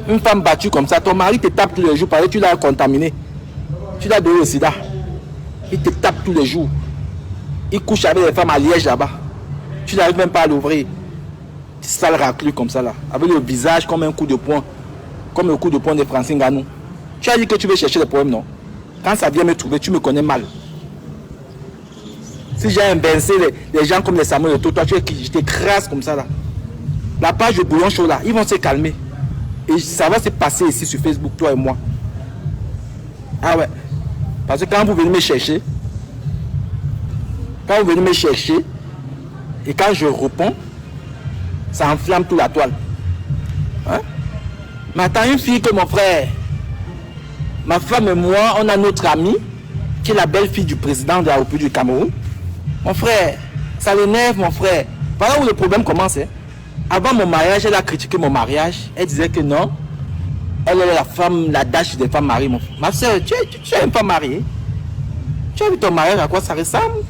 Une femme battue comme ça, ton mari te tape tous les jours parce que tu l'as contaminé. Tu l'as donné le sida. Il te tape tous les jours. Il couche avec les femmes à Liège là-bas. Tu n'arrives même pas à l'ouvrir. Tu sale raclure comme ça là. Avec le visage comme un coup de poing. Comme le coup de poing de Francine Ganou. Tu as dit que tu veux chercher des problèmes, non? Quand ça vient me trouver, tu me connais mal. Si j'ai inversé les gens comme les Samuel Eto'o, toi tu es qui? Je t'écrase comme ça là. La page de Bouillon Chaud là, ils vont se calmer. Et ça va se passer ici sur Facebook, toi et moi. Ah ouais. Parce que quand vous venez me chercher, et quand je réponds, ça enflamme toute la toile. Hein? Mais attends, une fille que mon frère, ma femme et moi, on a notre amie, qui est la belle-fille du président de la République du Cameroun. Mon frère, ça l'énerve, mon frère. Voilà où le problème commence. Hein? Avant mon mariage, elle a critiqué mon mariage. Elle disait que non, elle est la femme, la dash des femmes mariées. Ma soeur, tu es une femme mariée. Tu as vu ton mariage, à quoi ça ressemble?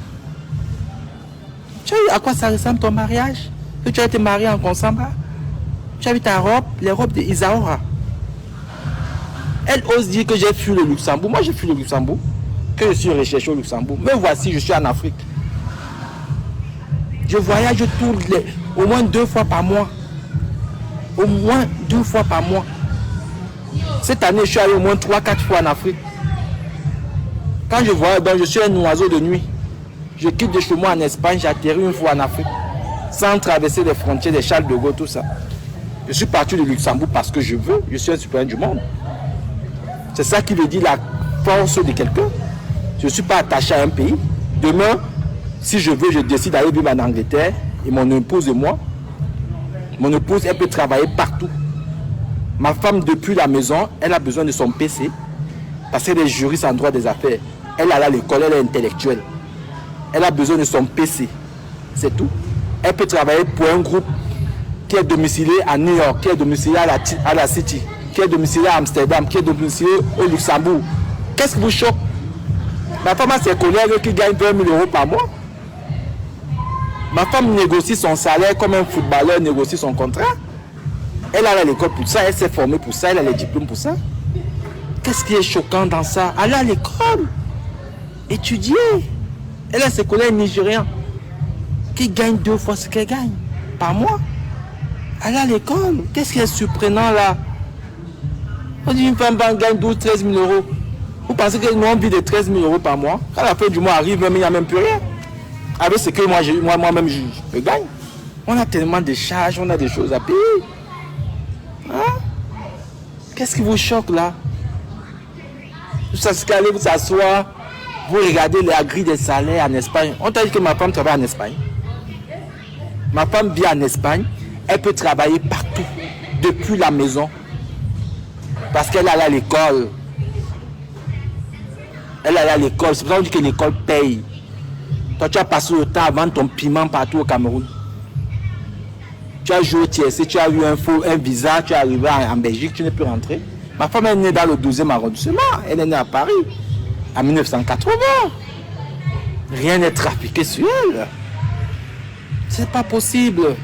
Tu as vu à quoi ça ressemble ton mariage? Que tu as été mariée en Consamba? Tu as vu ta robe, les robes de Isaora. Elle ose dire que j'ai fui le Luxembourg. Moi, j'ai fui le Luxembourg. Que je suis recherché au Luxembourg. Me voici, je suis en Afrique. Je voyage au moins 2 fois par mois. Au moins 2 fois par mois. Cette année, je suis allé au moins 3-4 fois en Afrique. Quand je voyage, donc je suis un oiseau de nuit. Je quitte de chez moi en Espagne, j'atterris une fois en Afrique. Sans traverser les frontières, des Charles de Gaulle, tout ça. Je suis parti du Luxembourg parce que je veux. Je suis un citoyen du monde. C'est ça qui veut dire la force de quelqu'un. Je ne suis pas attaché à un pays. Demain, si je veux, je décide d'aller vivre en Angleterre. Et mon épouse et moi, mon épouse, elle peut travailler partout. Ma femme, depuis la maison, elle a besoin de son PC. Parce qu'elle est juriste en droit des affaires. Elle est à l'école, elle est intellectuelle. Elle a besoin de son PC. C'est tout. Elle peut travailler pour un groupe qui est domicilié à New York, qui est domicilié à la City, qui est domicilié à Amsterdam, qui est domicilié au Luxembourg. Qu'est-ce qui vous choque? Ma femme a ses collègues qui gagnent 20 000 euros par mois. Ma femme négocie son salaire comme un footballeur négocie son contrat. Elle a l'école pour ça, elle s'est formée pour ça, elle a les diplômes pour ça. Qu'est-ce qui est choquant dans ça? Aller à l'école, étudier. Elle a ses collègues nigériens qui gagnent 2 fois ce qu'elle gagne par mois. Aller à l'école, qu'est-ce qui est surprenant là? On dit une femme gagne 12-13 000 euros. Vous pensez qu'elle n'a envie de 13 000 euros par mois? Quand la fin du mois arrive, même, il n'y a même plus rien. Avec ce que moi-même je gagne. On a tellement de charges, on a des choses à payer. Hein? Qu'est-ce qui vous choque là? Vous allez vous asseoir, vous regardez la grille des salaires en Espagne. On t'a dit que ma femme travaille en Espagne. Ma femme vit en Espagne. Elle peut travailler partout, depuis la maison. Parce qu'elle est à l'école. Elle est à l'école. C'est pour ça qu'on dit que l'école paye. Toi, tu as passé le temps à vendre ton piment partout au Cameroun. Tu as joué au TSC, tu as eu un visa, tu es arrivé en Belgique, tu n'es plus rentré. Ma femme est née dans le 12e arrondissement. Elle est née à Paris en 1980. Rien n'est trafiqué sur elle. C'est pas possible.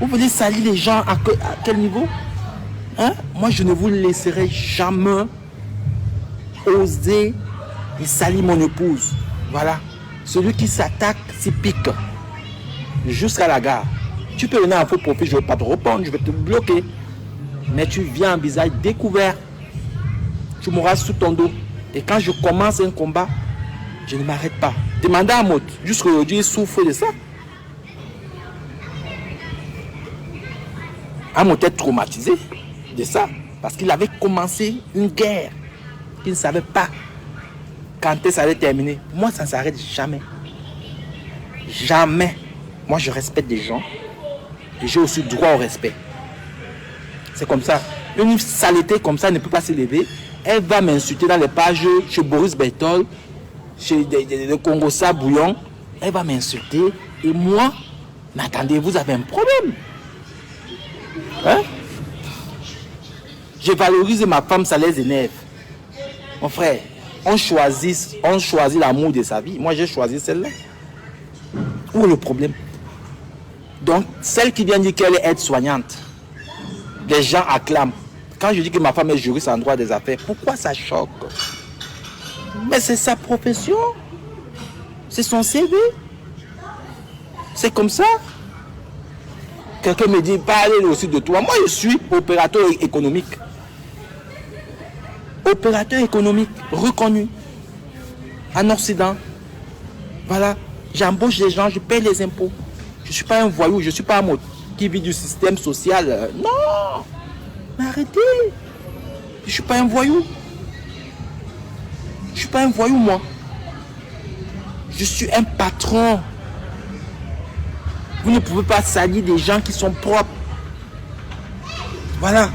Vous voulez salir les gens à quel niveau? Hein? Moi, je ne vous laisserai jamais oser salir mon épouse. Voilà. Celui qui s'attaque, s'y pique. Jusqu'à la gare. Tu peux venir un faux profil, je ne vais pas te répondre, je vais te bloquer. Mais tu viens en visage découvert. Tu mourras sous ton dos. Et quand je commence un combat, je ne m'arrête pas. Demandez à Maud. Jusqu'aujourd'hui, il souffre de ça. Amos était traumatisé de ça. Parce qu'il avait commencé une guerre. Il ne savait pas quand ça allait terminer. Moi, ça ne s'arrête jamais. Jamais. Moi, je respecte des gens. Et j'ai aussi droit au respect. C'est comme ça. Une saleté comme ça ne peut pas s'élever. Elle va m'insulter dans les pages chez Boris Berthold, chez le Congossa Bouillon. Elle va m'insulter. Et moi, mais attendez, vous avez un problème. Hein? Je valorise ma femme, ça les énerve. Mon frère, on choisit l'amour de sa vie. Moi, j'ai choisi celle-là. Où est le problème? Donc, celle qui vient dire qu'elle est aide-soignante, les gens acclament. Quand je dis que ma femme est juriste en droit des affaires, pourquoi ça choque? Mais c'est sa profession. C'est son CV. C'est comme ça. Quelqu'un me dit, parlez aussi de toi. Moi, je suis opérateur économique. Opérateur économique reconnu en Occident. Voilà. J'embauche des gens, je paye les impôts. Je ne suis pas un voyou, je ne suis pas un mot qui vit du système social. Non. Mais arrêtez. Je ne suis pas un voyou. Je ne suis pas un voyou, moi. Je suis un patron. Vous ne pouvez pas salir des gens qui sont propres. Voilà.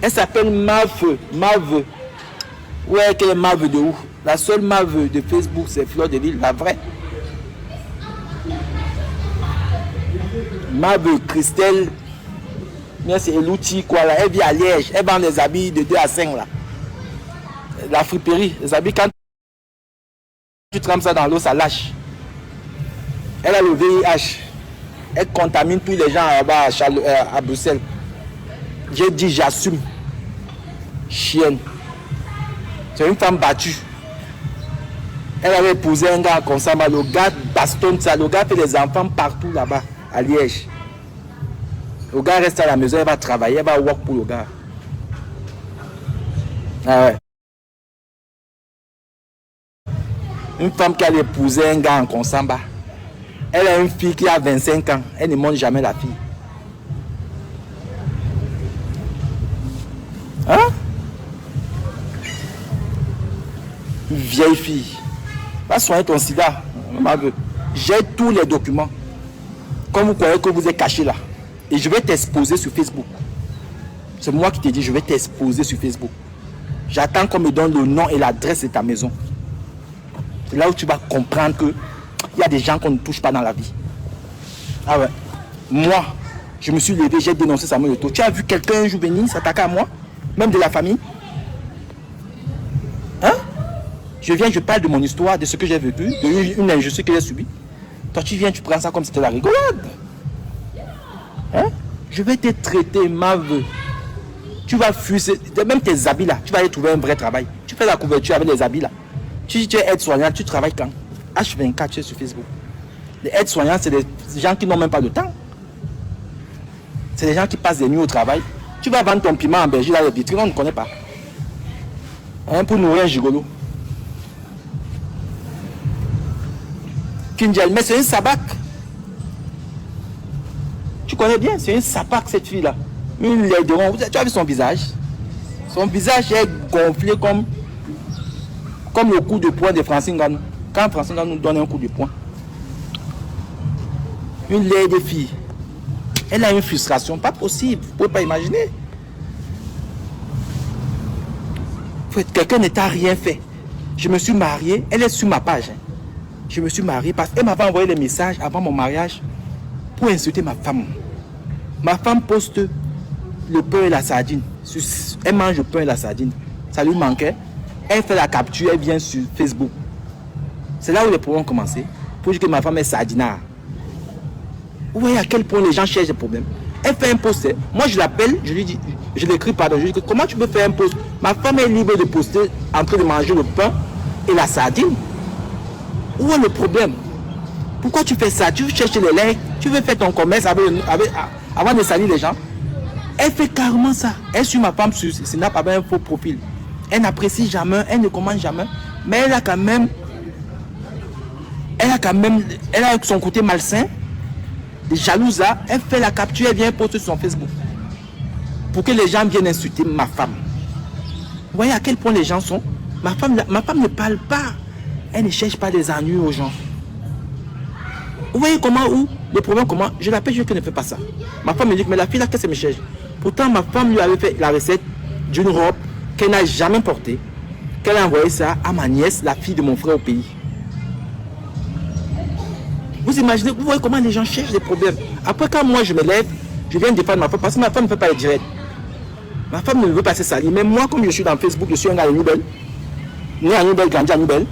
Elle s'appelle Mave. Mave. Ouais, quelle est Mave de où? La seule Mave de Facebook, c'est Fleur de Lille, la vraie. Mave Christelle. Mais c'est l'outil quoi là. Elle vit à Liège. Elle vend les habits de 2 à 5 là. La friperie. Les habits, quand tu trempes ça dans l'eau, ça lâche. Elle a le VIH. Elle contamine tous les gens là-bas à Bruxelles. J'ai dit j'assume. Chienne. C'est une femme battue. Elle avait épousé un gars comme ça, le gars bastonne ça. Le gars fait des enfants partout là-bas, à Liège. Le gars reste à la maison, elle va travailler, elle va work pour le gars. Ah ouais. Une femme qui a épousé un gars en Consamba. Elle a une fille qui a 25 ans. Elle ne montre jamais la fille. Hein? Une vieille fille. Va soigner ton sida. J'ai tous les documents. Comme vous croyez que vous êtes caché là. Et je vais t'exposer sur Facebook. C'est moi qui t'ai dit, je vais t'exposer sur Facebook. J'attends qu'on me donne le nom et l'adresse de ta maison. C'est là où tu vas comprendre que il y a des gens qu'on ne touche pas dans la vie. Ah ouais. Moi, je me suis levé, j'ai dénoncé Samuel Eto'o. Tu as vu quelqu'un un jour venir s'attaquer à moi? Même de la famille? Hein? Je viens, je parle de mon histoire, de ce que j'ai vécu, de une injustice que j'ai subie. Toi, tu viens, tu prends ça comme si c'était la rigolade. Hein? Je vais te traiter, ma veuve. Tu vas fuir, même tes habits là, tu vas aller trouver un vrai travail. Tu fais la couverture avec les habits là. Tu es aide-soignant, tu travailles quand? H24, tu es sur Facebook. Les aides-soignants, c'est des gens qui n'ont même pas de temps. C'est des gens qui passent des nuits au travail. Tu vas vendre ton piment en Belgique, là, les vitrines, on ne connaît pas. Hein, pour nourrir un gigolo. Kinjal, mais c'est une sabac. Tu connais bien, c'est une sabac cette fille-là. Une laideron. Tu as vu son visage? Son visage est gonflé comme le coup de poing de Francine Ganou. Quand Francine Ganou nous donne un coup de poing. Une laide fille. Elle a une frustration, pas possible. Vous ne pouvez pas imaginer. Quelqu'un ne t'a rien fait. Je me suis marié, elle est sur ma page. Je me suis marié parce qu'elle m'avait envoyé les messages avant mon mariage pour insulter ma femme. Ma femme poste le pain et la sardine. Elle mange le pain et la sardine. Ça lui manquait. Elle fait la capture, elle vient sur Facebook. C'est là où les problèmes ont commencé. Pour dire que ma femme est sardinard. Vous voyez à quel point les gens cherchent des problèmes. Elle fait un post. Moi je l'appelle, je lui dis, je l'écris pardon, je lui dis comment tu peux faire un post? Ma femme est libre de poster en train de manger le pain et la sardine. Où est le problème? Pourquoi tu fais ça? Tu veux chercher les likes, tu veux faire ton commerce avant de salir les gens. Elle fait carrément ça. Elle suit ma femme sur Snap avec un faux profil. Elle n'apprécie jamais, elle ne commande jamais, mais elle a quand même son côté malsain. Jalouse, elle fait la capture, elle vient poster sur son Facebook pour que les gens viennent insulter ma femme. Vous voyez à quel point les gens sont. Ma femme ne parle pas, elle ne cherche pas des ennuis aux gens. Vous voyez comment, où le problème, comment je l'appelle, je ne fais pas ça. Ma femme me dit, mais la fille là, qu'est-ce qu'elle me cherche? Pourtant ma femme lui avait fait la recette d'une robe qu'elle n'a jamais portée, qu'elle a envoyé ça à ma nièce, la fille de mon frère au pays. Vous imaginez, vous voyez comment les gens cherchent des problèmes. Après, quand moi je me lève, je viens défendre ma femme parce que ma femme ne fait pas les directs. Ma femme ne veut pas se salir. Mais moi, comme je suis dans Facebook, je suis un gars de Nouvelle. Né à Nouvelle, grandi à Nouvelle.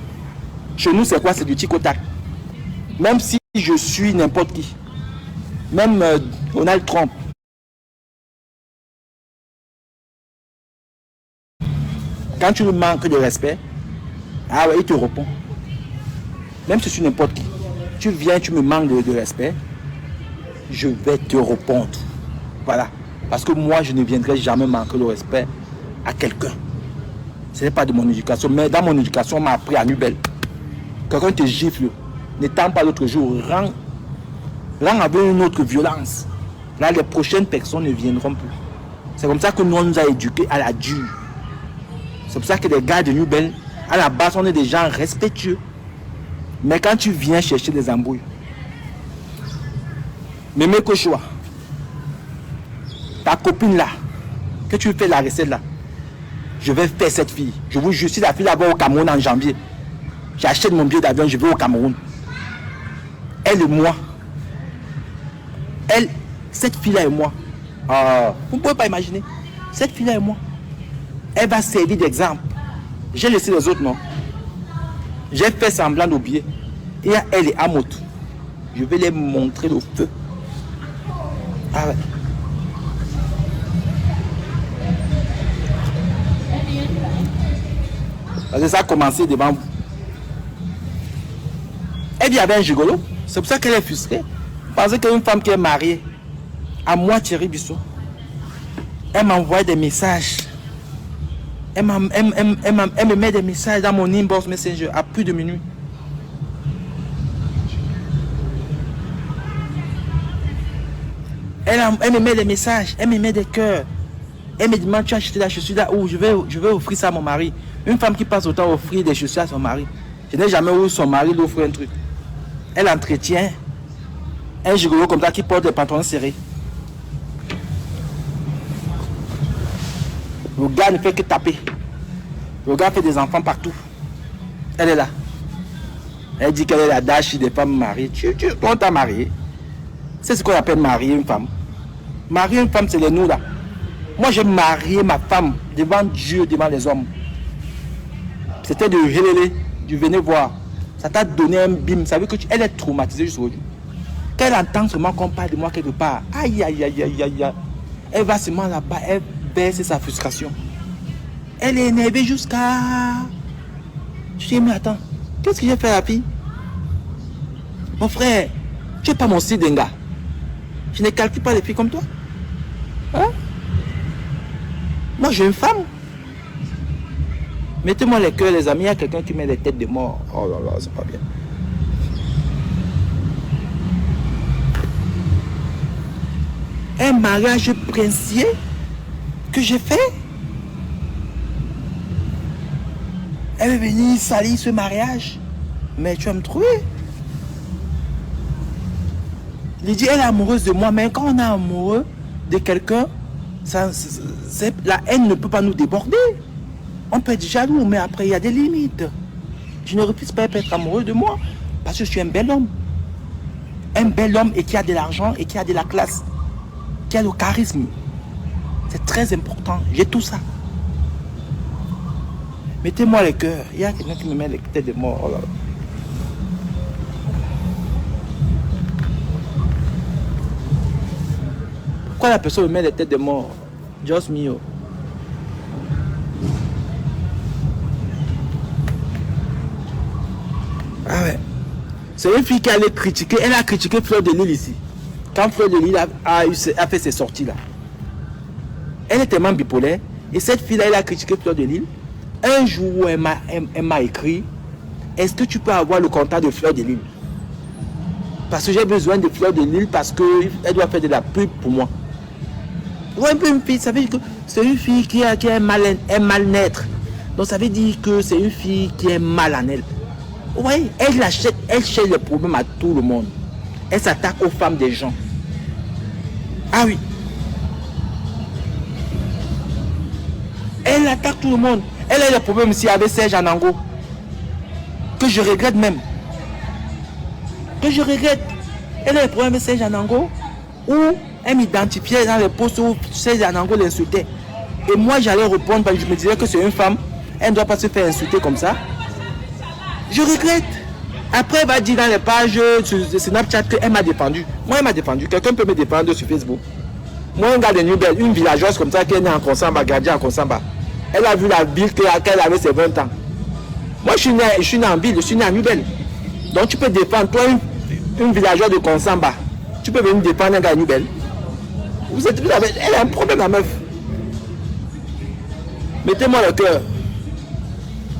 Chez nous, c'est quoi? C'est du tic au tac. Même si je suis n'importe qui. Même Donald Trump. Quand tu lui manques de respect, ah ouais, il te répond. Même si c'est n'importe qui. Tu viens, tu me manques de respect, je vais te répondre. Voilà. Parce que moi, je ne viendrai jamais manquer le respect à quelqu'un. Ce n'est pas de mon éducation. Mais dans mon éducation, on m'a appris à Nubel. Quelqu'un te gifle, n'étant pas l'autre jour, rend avec une autre violence. Là, les prochaines personnes ne viendront plus. C'est comme ça que nous, on nous a éduqués à la dure. C'est pour ça que les gars de Nubel, à la base, on est des gens respectueux. Mais quand tu viens chercher des embrouilles, Mémé Kochoa, ta copine là, que tu fais la recette là, je vais faire cette fille. Je vous jure, si la fille là va au Cameroun en janvier, j'achète mon billet d'avion, je vais au Cameroun. Elle et moi. Elle, cette fille-là et moi. Vous ne pouvez pas imaginer. Cette fille-là et moi. Elle va servir d'exemple. J'ai laissé les autres, non. J'ai fait semblant d'oublier. Et elle et Amoto. Je vais les montrer le feu. Ah ouais. Parce que ça a commencé devant vous. Elle dit avec un gigolo. C'est pour ça qu'elle est frustrée. Parce qu'une femme qui est mariée, à moi Thierry Bissot, elle m'envoie des messages. Elle me met des messages dans mon inbox messenger à plus de minuit. Elle me met des messages, elle me met des cœurs. Elle me demande, tu as acheté la chaussure là où je vais offrir ça à mon mari. Une femme qui passe autant offrir des chaussures à son mari. Je n'ai jamais vu son mari lui offrir un truc. Elle entretient un gigolo comme ça qui porte des pantalons serrés. Le gars ne fait que taper. Le gars fait des enfants partout. Elle est là. Elle dit qu'elle est la dash des femmes mariées. On t'a marié. C'est ce qu'on appelle marier une femme. Marier une femme, c'est les nous là. Moi, j'ai marié ma femme devant Dieu, devant les hommes. C'était de Hélélé, du venez voir. Ça t'a donné un bim. Ça veut que elle est traumatisée jusqu'aujourd'hui. Quand elle entend seulement qu'on parle de moi quelque part, aïe, aïe, aïe, aïe, aïe, aïe. Elle va seulement là-bas, elle baisse sa frustration. Elle est énervée jusqu'à... Je dis, mais attends, qu'est-ce que j'ai fait à la fille? Mon frère, tu n'es pas mon sidenga. Je ne calcule pas les filles comme toi. Hein? Moi, j'ai une femme. Mettez-moi les cœurs, les amis. Il y a quelqu'un qui met les têtes de mort. Oh là là, c'est pas bien. Un mariage princier que j'ai fait. Elle est venue salir ce mariage. Mais tu vas me trouver. Lydie, elle est amoureuse de moi. Mais quand on est amoureux de quelqu'un, la haine ne peut pas nous déborder. On peut être jaloux, mais après, il y a des limites. Je ne refuse pas être amoureux de moi. Parce que je suis un bel homme. Un bel homme et qui a de l'argent et qui a de la classe. Qui a le charisme. C'est très important. J'ai tout ça. Mettez-moi les cœurs. Il y a quelqu'un qui me met les têtes de mort. Oh là là. Pourquoi la personne me met les têtes de mort? Just mio. Ah ouais. C'est une fille qui allait critiquer. Elle a critiqué Fleur de Lille ici. Quand Fleur de Lille a fait ses sorties là. Elle est tellement bipolaire. Et cette fille là, elle a critiqué Fleur de Lille. Un jour, elle m'a écrit: est-ce que tu peux avoir le contact de Fleur de Lille? Parce que j'ai besoin de Fleur de Lille parce qu'elle doit faire de la pub pour moi. Ouais, un peu une fille, ça veut dire que c'est une fille qui a un mal-être. Donc ça veut dire que c'est une fille qui est mal en elle. Oui, elle achète, elle cherche les problèmes à tout le monde. Elle s'attaque aux femmes des gens. Ah oui. Elle attaque tout le monde. Elle a des problèmes ici avec Serge Anango. Que je regrette même. Que je regrette. Elle a des problèmes avec Serge Anango. Où elle m'identifiait dans les postes où Serge Anango l'insultait. Et moi j'allais répondre parce que je me disais que c'est une femme. Elle ne doit pas se faire insulter comme ça. Je regrette. Après, elle va dire dans les pages sur Snapchat qu'elle m'a défendu. Moi, elle m'a défendu. Quelqu'un peut me défendre sur Facebook. Moi, un gars de Nubel, une villageoise comme ça qui est née en Konsamba, gardien en Konsamba. Elle a vu la ville qu'elle avait ses 20 ans. Moi, je suis né en ville, je suis né à Nubel. Donc, tu peux défendre, toi, une villageoise de Konsamba. Tu peux venir défendre un gars de Nubel. Elle a un problème, la meuf. Mettez-moi le cœur.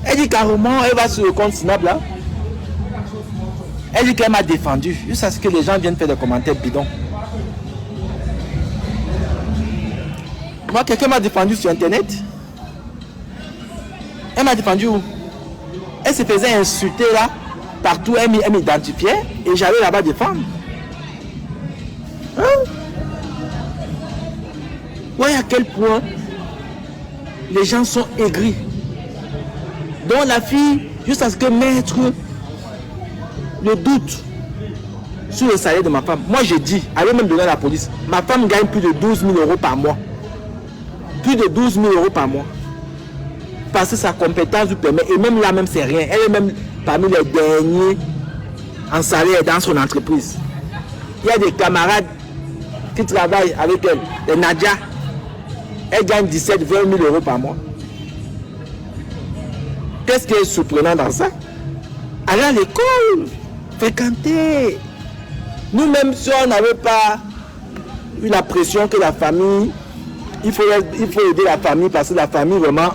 Elle dit carrément, elle va sur le compte Snap là. Elle dit qu'elle m'a défendu. Juste à ce que les gens viennent faire des commentaires bidons. Moi, quelqu'un m'a défendu sur Internet. Elle m'a défendu où? Elle se faisait insulter là. Partout, elle m'identifiait. Et j'allais là-bas défendre. Hein? Voyez à quel point les gens sont aigris. Donc la fille, juste à ce que mettre le doute sur le salaire de ma femme. Moi j'ai dit, allez même donner à la police, ma femme gagne plus de 12 000 euros par mois. Plus de 12 000 euros par mois. Parce que sa compétence lui permet, et même là même c'est rien. Elle est même parmi les derniers en salaire dans son entreprise. Il y a des camarades qui travaillent avec elle, les Nadia. Elle gagne 17 000 20 000 euros par mois. Qu'est-ce qui est surprenant dans ça? Aller à l'école, fréquenter. Nous-mêmes, si on n'avait pas eu la pression que la famille, il faut aider la famille parce que la famille, vraiment,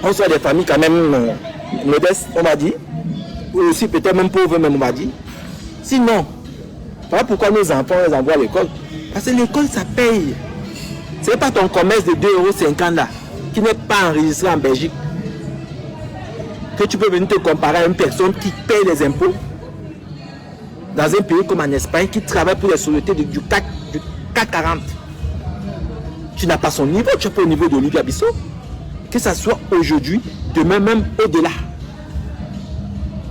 on soit des familles quand même modestes, on m'a dit. Ou aussi peut-être même pauvres, même on m'a dit. Sinon, voilà pourquoi nos enfants, on les envoie à l'école. Parce que l'école, ça paye. Ce n'est pas ton commerce de 2,50 € là, qui n'est pas enregistré en Belgique, que tu peux venir te comparer à une personne qui paye les impôts dans un pays comme en Espagne, qui travaille pour les sociétés du CAC 40. Tu n'as pas son niveau, tu n'as pas au niveau d'Olivia Bissot. Que ça soit aujourd'hui, demain même au-delà.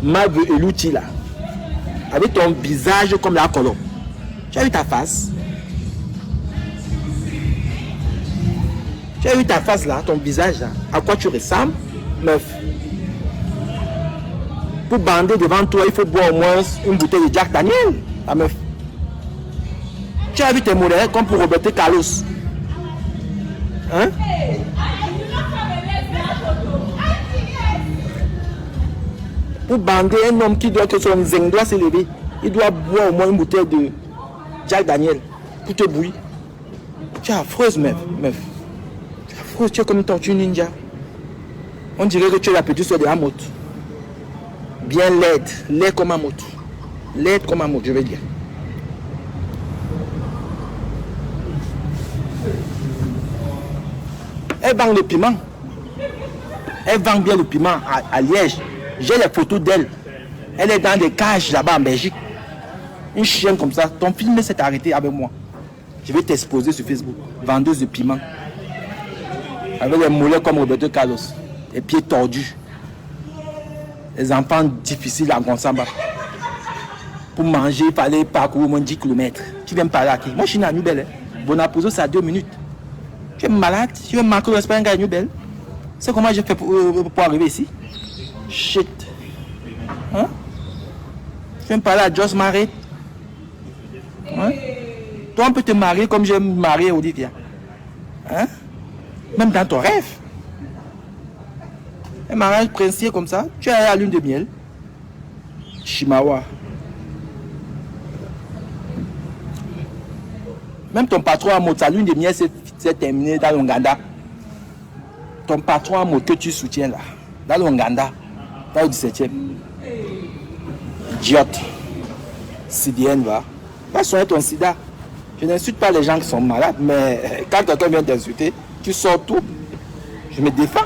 Mav et l'outil là, avec ton visage comme la colombe. Tu as vu ta face? Tu as vu ta face là, ton visage là? À quoi tu ressembles, meuf? Pour bander devant toi, il faut boire au moins une bouteille de Jack Daniel, la meuf. Tu as vu tes modèles comme pour Roberto Carlos. Hein? Pour bander un homme qui doit que son zing doit s'élever, il doit boire au moins une bouteille de Jack Daniel pour te bouillir. Tu es affreuse, meuf. Tu es affreuse, tu es comme une tortue ninja. On dirait que tu es la petite soeur de la moto. Bien laide comme un moto. Laide comme un moto, je veux dire. Elle vend le piment. Elle vend bien le piment à Liège. J'ai les photos d'elle. Elle est dans des cages là-bas en Belgique. Une chienne comme ça. Ton film s'est arrêté avec moi. Je vais t'exposer sur Facebook. Vendeuse de piment. Avec les mollets comme Roberto Carlos. Les pieds tordus. Les enfants difficiles à Konsamba. Pour manger, il fallait parcourir au moins 10 km. Tu viens me parler à qui? Moi, je suis né à Nubel. Bonapouzo, c'est à 2 minutes. Tu es malade? Tu veux marquer le Espagne à Nubel? C'est comment j'ai fait pour arriver ici? Shit. Hein? Tu viens me parler à Joss Marais? Hein? Toi, on peut te marier comme j'ai marié Olivia. Hein? Même dans ton rêve. Un mariage princier comme ça, tu es à la lune de miel. Chimawa. Même ton patron à moto, sa lune de miel s'est terminée dans l'Ouganda. Ton patron à moto que tu soutiens là, dans l'Ouganda, dans le 17e. Idiote. Sidienne va. Va soigner ton sida. Je n'insulte pas les gens qui sont malades, mais quand quelqu'un vient t'insulter, tu sors tout. Je me défends.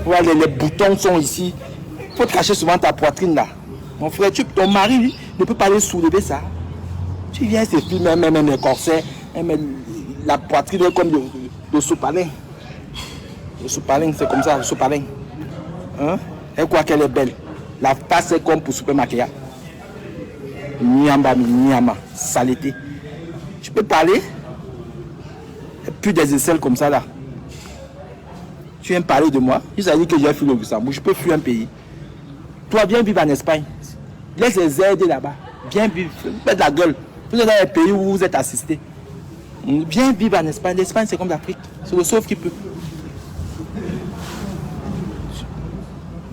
Voilà, les boutons sont ici. Il faut te cacher souvent ta poitrine là. Mon frère, ton mari lui, ne peut pas aller soulever ça. Tu viens, c'est plus même les corsets, même la poitrine comme le sopalin. Le sopalin, c'est comme ça, le sopalin. Hein? Elle croit qu'elle est belle. La face est comme pour super maquillage. Niama, saleté. Tu peux parler? Plus des aisselles comme ça là. Tu viens parler de moi? Il s'agit que j'ai fui le Luxembourg. Je peux fuir un pays. toi, viens vivre en Espagne. Laisse les aider là-bas. Viens vivre. Faites la gueule. Vous êtes dans un pays où vous êtes assisté. Viens vivre en Espagne. L'Espagne, c'est comme l'Afrique. C'est le sauve qui peut.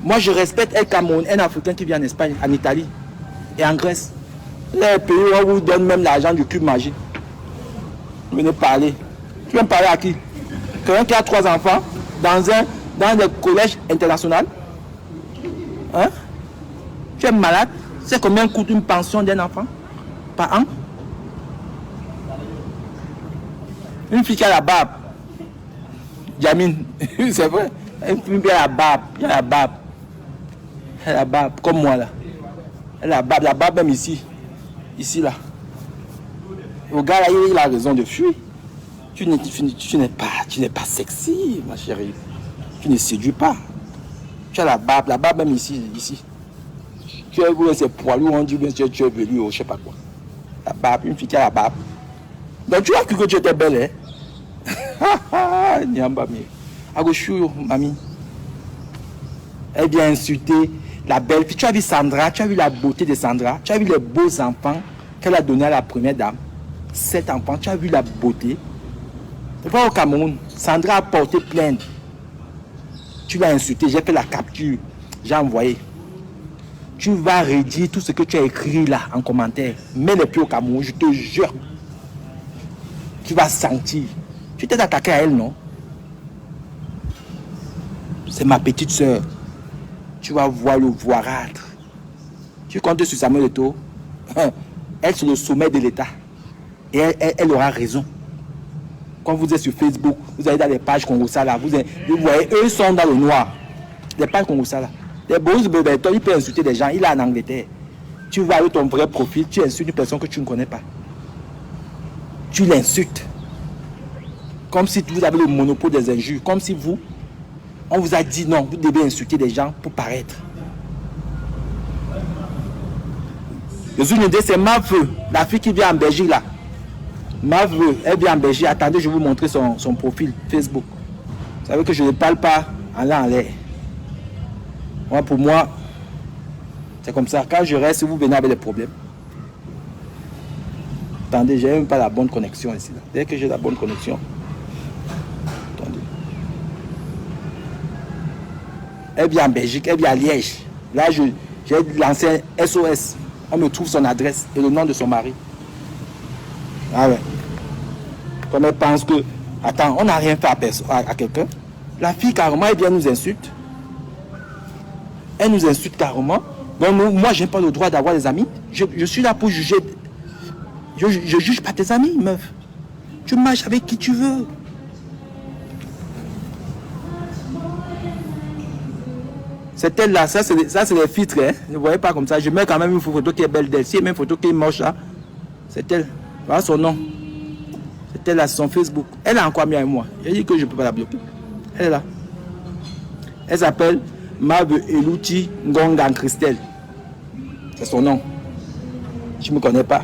Moi, je respecte un Cameroun, un Africain qui vit en Espagne, en Italie et en Grèce. C'est un pays où on vous donne même l'argent du cube magique. Venez parler. Tu viens parler à qui? Quelqu'un qui a 3 enfants dans des collèges internationaux. Hein? Tu es malade? C'est combien coûte une pension d'un enfant par an? Une fille qui a la barbe. Yamine, c'est vrai. Une fille qui a la barbe. Il y a la barbe. Elle a la barbe, comme moi là. Elle a la barbe même ici. Ici là. Le gars là, il a raison de fuir. Tu n'es pas sexy, ma chérie. Tu ne séduis pas. Tu as la barbe même ici. Tu es c'est poilu, on dit bien tu es velu, je ne sais pas quoi. La barbe, une fille qui a la barbe. Donc tu as cru que tu étais belle, hein? Nyamba mi. Agoshu, mamie. Elle vient insulter la belle fille. Tu as vu Sandra, tu as vu la beauté de Sandra, tu as vu les beaux enfants qu'elle a donnés à la première dame. 7 enfants, tu as vu la beauté. Tu vois au Cameroun, Sandra a porté plainte. Tu l'as insulté, j'ai fait la capture, j'ai envoyé. Tu vas rédiger tout ce que tu as écrit là en commentaire. Mets les pieds au Cameroun, je te jure. Tu vas sentir. Tu t'es attaqué à elle, non? C'est ma petite soeur. Tu vas voir le voirâtre. Tu comptes sur Samuel Eto'o. Elle c'est le sommet de l'État. Et elle aura raison. Quand vous êtes sur Facebook, vous allez dans les pages Congo-Ça là, vous voyez, eux sont dans le noir. Les pages Congo-Ça là. Les Boris Bebeton, il peut insulter des gens, il est en Angleterre. Tu vas avec ton vrai profil, tu insultes une personne que tu ne connais pas. Tu l'insultes. Comme si vous avez le monopole des injures. Comme si on vous a dit non, vous devez insulter des gens pour paraître. Les unités, c'est ma veuve, la fille qui vient en Belgique là. Ma veuve, elle vient en Belgique. Attendez, je vais vous montrer son profil Facebook. Vous savez que je ne parle pas en l'air. Moi, pour moi, c'est comme ça. Quand je reste, vous venez avec des problèmes. Attendez, je n'ai même pas la bonne connexion ici. Là. Dès que j'ai la bonne connexion. Attendez. Elle vient en Belgique, elle vient à Liège. Là, j'ai lancé un SOS. On me trouve son adresse et le nom de son mari. Ah ouais. Comme elle pense que, attends, on n'a rien fait à quelqu'un. La fille, carrément, elle vient nous insulter. Elle nous insulte carrément. Donc, moi, je n'ai pas le droit d'avoir des amis. Je suis là pour juger. Je ne juge pas tes amis, meuf. Tu marches avec qui tu veux. C'est elle là, ça c'est les filtres. Hein. Ne voyez pas comme ça. Je mets quand même une photo qui est belle d'elle. Si il y a une photo qui est moche là, c'est elle. Voilà son nom. C'est elle là, son Facebook. Elle a encore mis avec moi. J'ai dit que je ne peux pas la bloquer. Elle est là. Elle s'appelle Mave Eluti Ngongan Christelle. C'est son nom. Je ne me connais pas.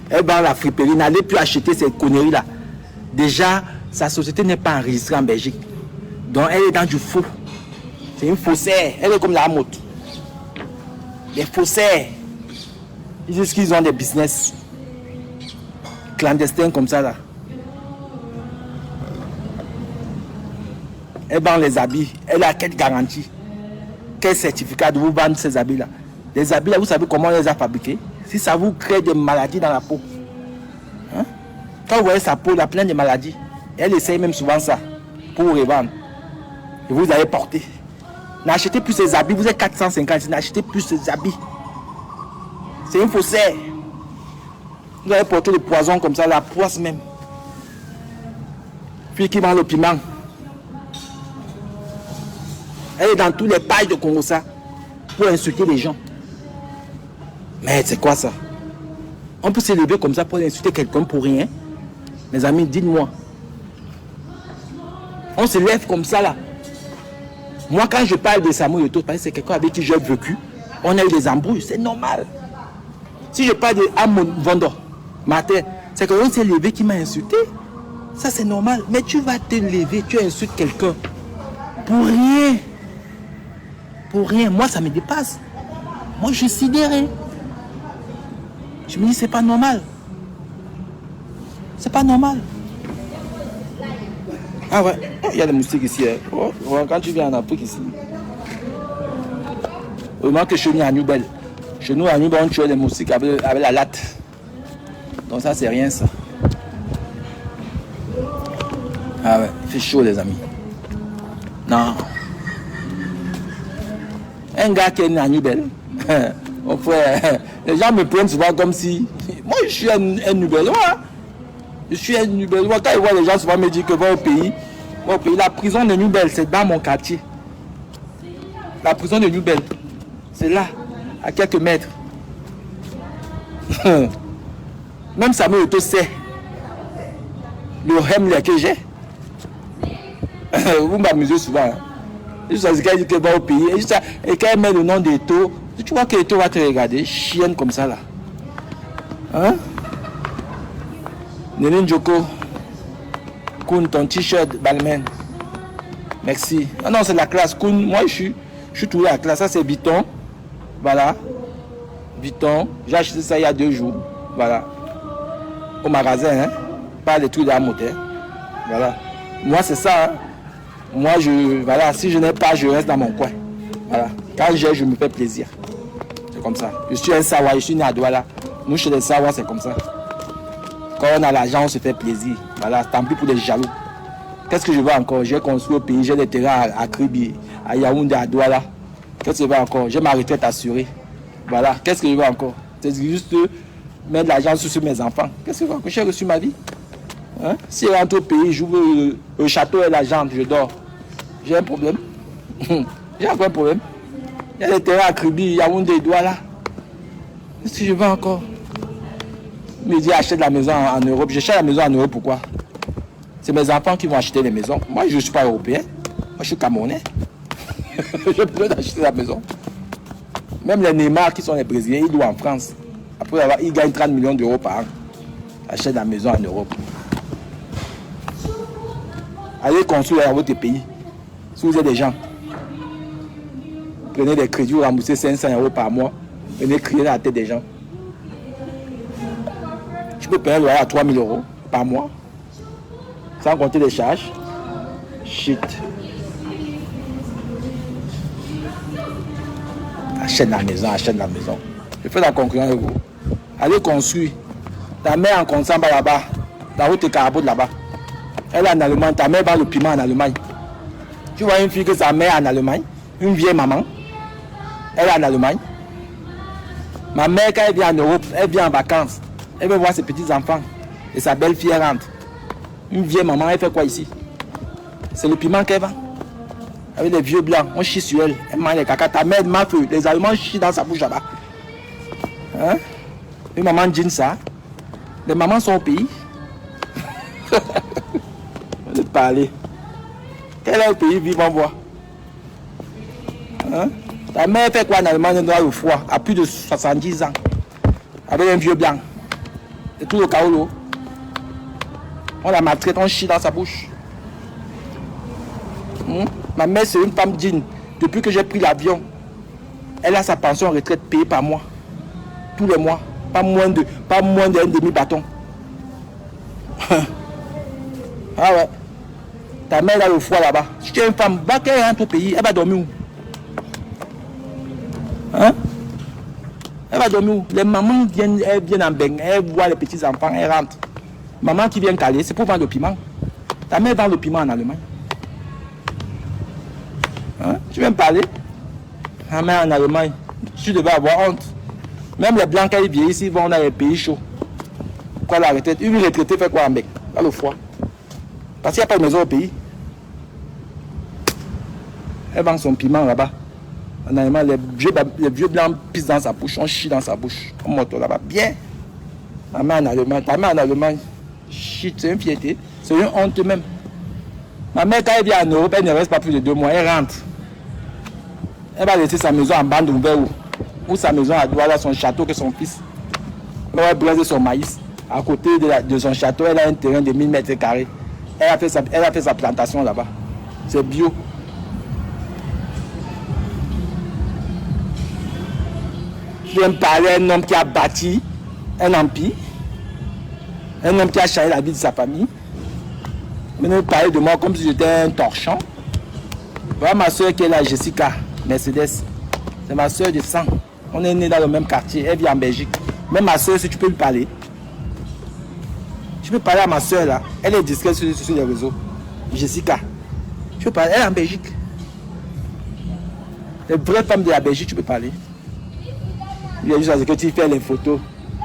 Elle va à la friperie. N'allez plus acheter ces conneries là. Déjà, sa société n'est pas enregistrée en Belgique. Donc elle est dans du faux. C'est une faussaire. Elle est comme la moto. Les faussaires. Ils disent qu'ils ont des business clandestins comme ça là. Elle vend les habits. Elle a quelle garantie? Quel certificat de vous vendre ces habits là? Les habits là, vous savez comment on les a fabriqués? Si ça vous crée des maladies dans la peau. Hein? Quand vous voyez sa peau, elle a plein de maladies. Elle essaye même souvent ça pour vous revendre. Et vous allez porter. N'achetez plus ces habits. Vous êtes 450. N'achetez plus ces habits. C'est une faussaire. Vous allez porter le poison comme ça, la poisse même. Fille qui vend le piment. Elle est dans tous les pages de Congo-Ça pour insulter les gens. Mais c'est quoi ça? On peut s'élever comme ça pour insulter quelqu'un pour rien? Mes amis, dites-moi. On se lève comme ça là. Moi, quand je parle de Samuel Eto'o, c'est quelqu'un avec qui j'ai vécu. On a eu des embrouilles, c'est normal. Si je parle de Amon Vendor, Martin, c'est quelqu'un qui s'est levé qui m'a insulté. Ça, c'est normal. Mais tu vas te lever, tu insultes quelqu'un pour rien. Pour rien. Moi, ça me dépasse. Moi, je suis sidéré. Je me dis, c'est pas normal. C'est pas normal. Ah ouais, il y a des moustiques ici. Hein. Oh, quand tu viens en Afrique ici. Heureusement que chez nous à Nouvelle. Chez nous à Nouvelle, on tue les moustiques avec la latte. Donc ça, c'est rien ça. Ah ouais, il fait chaud les amis. Non. Un gars qui est né à Nouvelle. Mon frère, les gens me prennent souvent comme si... Moi, je suis un Nubellois. Je suis un Nubellois. Quand ils voient les gens souvent me dire que va au pays, la prison de Nouvelle, c'est dans mon quartier. La prison de Nouvelle, c'est là, à quelques mètres. Même Samuel Eto'o sait le Hemler que j'ai. Vous m'amusez souvent. Hein? Je sais qu'elle dit qu'elle va au pays. Et quand elle met le nom d'Eto'o, tu vois que Eto'o va te regarder, chienne comme ça là. Hein? Néné Njoko, Koun, ton t-shirt, Balmain. Merci. Ah non, c'est la classe. Koun, moi je suis toujours à la classe. Ça c'est Vuitton. Voilà. Vuitton. J'ai acheté ça il y a 2 jours. Voilà. Au magasin, hein. Pas les trucs de la moteur. Voilà. Moi c'est ça. Hein. Moi voilà, si je n'ai pas, je reste dans mon coin. Voilà. Quand j'ai, je me fais plaisir. C'est comme ça. Je suis un Sawa, je suis né à Douala. Nous chez les Sawa, c'est comme ça. Quand on a l'argent, on se fait plaisir. Voilà, tant pis pour les jaloux. Qu'est-ce que je veux encore? J'ai construit au pays, j'ai des terrains à Kribi, à Yaoundé, à Douala. Qu'est-ce que je veux encore? J'ai ma retraite assurée. Voilà, qu'est-ce que je veux encore? C'est juste mettre l'argent sur mes enfants. Qu'est-ce que je veux encore? J'ai reçu ma vie. Hein? Si je rentre au pays, j'ouvre le château et l'argent, je dors. J'ai un problème. J'ai un problème. Il y a des terrains à Kribi, Yaoundé, Douala. Qu'est-ce que je veux encore? Il me dit achète la maison en Europe. J'achète la maison en Europe, pourquoi? C'est mes enfants qui vont acheter les maisons. Moi, je ne suis pas européen. Moi, je suis camerounais. J'ai besoin d'acheter la maison. Même les Neymar qui sont les Brésiliens, ils louent en France. Après, ils gagnent 30 millions d'euros par an. Achète la maison en Europe. Allez construire dans votre pays. Si vous êtes des gens, prenez des crédits, vous remboursez 500 euros par mois. Venez crier dans la tête des gens. Je peux payer le loyer à 3 000 euros par mois. Sans compter les charges. Shit. Achète la maison, achète la maison. Je fais la concurrence avec vous. Allez construire. Ta mère en Consamba là-bas. La route est Carabo là-bas. Elle est en Allemagne. Ta mère vend le piment en Allemagne. Tu vois une fille que sa mère est en Allemagne. Une vieille maman. Elle est en Allemagne. Ma mère, quand elle vient en Europe, elle vient en vacances. Elle veut voir ses petits-enfants. Et sa belle-fille rentre. Une vieille maman, elle fait quoi ici? C'est le piment qu'elle vend. Avec les vieux blancs, on chie sur elle. Elle mange les caca. Ta mère, ma feu, les Allemands chient dans sa bouche là-bas. Hein? Une maman dit ça. Les mamans sont au pays. On va parler. Quel est le pays vivant, voir? Hein? Ta mère fait quoi en Allemagne dans le froid, à plus de 70 ans, avec un vieux blanc. Et tout le kaolo. On la maltraite, on chie dans sa bouche. Ma mère, c'est une femme digne. Depuis que j'ai pris l'avion, elle a sa pension en retraite payée par mois. Tous les mois. Pas moins d'un demi-bâton. Ah ouais. Ta mère a le froid là-bas. Si tu es une femme, va qu'elle rentre au pays, elle va dormir où? Hein? Elle va dormir où? Les mamans elles viennent en bain, elles voient les petits-enfants, elles rentrent. Maman qui vient caler, c'est pour vendre le piment. Ta mère vend le piment en Allemagne. Hein? Tu viens me parler? Ta mère en Allemagne, tu devais avoir honte. Même les blancs, quand ils vieillissent, ils vont dans les pays chauds. Quoi la retraite? Une retraitée fait quoi en bec? Pas le froid. Parce qu'il n'y a pas de maison au pays. Elle vend son piment là-bas. En Allemagne, les vieux blancs pissent dans sa bouche, on chie dans sa bouche. On monte là-bas. Bien. Ta mère en Allemagne, shit, c'est une fierté. C'est une honte même. Ma mère, quand elle vient en Europe, elle ne reste pas plus de 2 mois. Elle rentre. Elle va laisser sa maison en bande ouverte ou sa maison à Douala, son château que son fils. Elle va braiser son maïs. À côté de son château, elle a un terrain de 1000 mètres carrés. Elle a fait sa plantation là-bas. C'est bio. Tu viens me parler d'un homme qui a bâti un empire. Un homme qui a changé la vie de sa famille. Venez me parler de moi comme si j'étais un torchon. Voilà ma soeur qui est là, Jessica Mercedes. C'est ma soeur de sang. On est nés dans le même quartier. Elle vit en Belgique. Même ma soeur, si tu peux lui parler. Tu peux parler à ma soeur là. Elle est discrète sur les réseaux. Jessica. Tu peux parler. Elle est en Belgique. Les vraies femmes de la Belgique, tu peux parler. Il y a juste que tu fais les photos.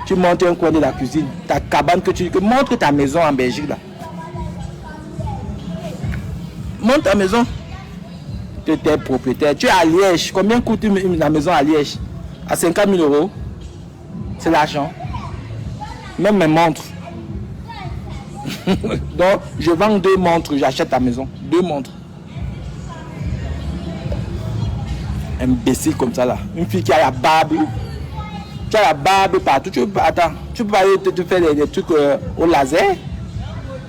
Tu montes un coin de la cuisine. Ta cabane que montre ta maison en Belgique là. Montre ta maison. Tu es propriétaire. Tu es à Liège. Combien coûte la maison à Liège? À 50 000 euros. C'est l'argent. Même mes montres. Donc, je vends 2 montres. J'achète ta maison. 2 montres. Imbécile comme ça là. Une fille qui a la barbe. Tu as la barbe partout. Attends, tu peux aller te faire des trucs au laser.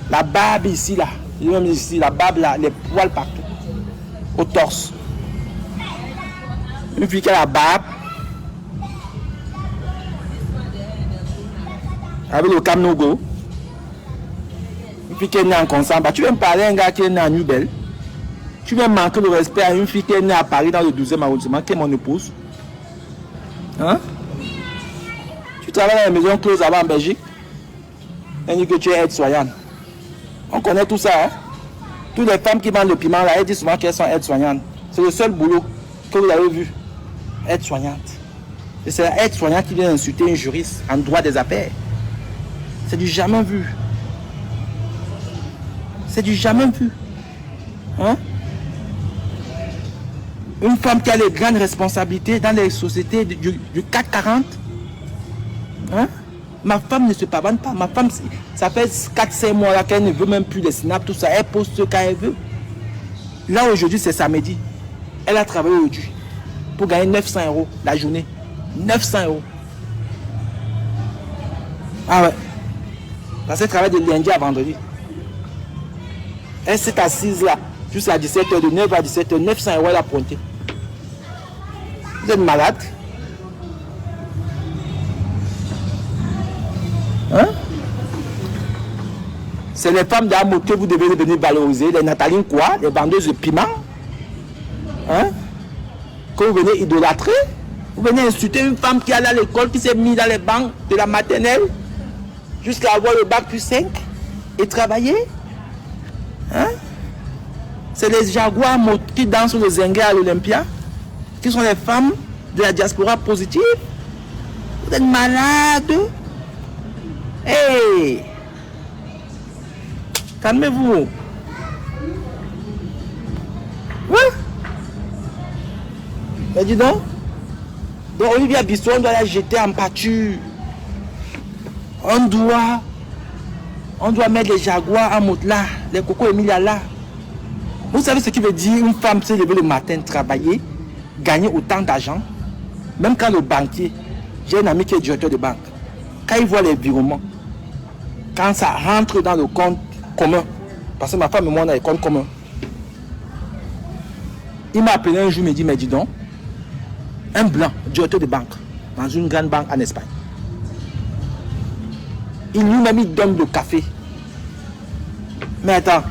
La barbe ici là. Même ici, la barbe là, les poils partout. Au torse. Une fille qui a la barbe. Avec le Camnogo. Une fille qui est née en Consamba. Tu viens me parler à un gars qui est né à Nubel. Tu viens manquer le respect à une fille qui est née à Paris dans le 12e arrondissement, qui est mon épouse. Hein? Tu travailles dans la maison close avant en Belgique. Elle dit que tu es aide-soignante. On connaît tout ça. Hein? Toutes les femmes qui vendent le piment, là, elles disent souvent qu'elles sont aides-soignantes. C'est le seul boulot que vous avez vu. Aide-soignante. Et c'est la aide-soignante qui vient insulter un juriste en droit des affaires. C'est du jamais vu. C'est du jamais vu. Hein? Une femme qui a les grandes responsabilités dans les sociétés du CAC 40. Hein? Ma femme ne se pavane pas. Ma femme, ça fait 4-5 mois là qu'elle ne veut même plus les snaps, tout ça. Elle poste ce qu'elle veut. Là aujourd'hui, c'est samedi. Elle a travaillé aujourd'hui pour gagner 900 euros la journée. 900 euros. Ah ouais. Parce qu'elle travaille de lundi à vendredi. Elle s'est assise là, jusqu'à 17h, de 9 à 17h, 900 euros elle a pointé. Vous êtes malade? Hein? C'est les femmes d'amour que vous devez venir valoriser, les Nathalie quoi, les vendeuses de piment. Hein? Que vous venez idolâtrer. Vous venez insulter une femme qui allait à l'école, qui s'est mise dans les bancs de la maternelle jusqu'à avoir le bac plus 5 et travailler. Hein? C'est les jaguars qui dansent le zinguet à l'Olympia, qui sont les femmes de la diaspora positive. Vous êtes malades. Hey! Calmez-vous. Ouais? Mais dis donc. Donc Olivia Bisson, on doit la jeter en pâture. On doit mettre les jaguars en mode là, les Coco Emilia là. Vous savez ce qui veut dire une femme se lever le matin, travailler, gagner autant d'argent. Même quand le banquier, j'ai un ami qui est directeur de banque, quand il voit les virements, quand ça rentre dans le compte commun, parce que ma femme et moi on a les comptes communs, il m'a appelé un jour, il m'a dit, mais dis donc, un blanc, directeur de banque, dans une grande banque en Espagne, il lui-même il donne le café. Mais attends.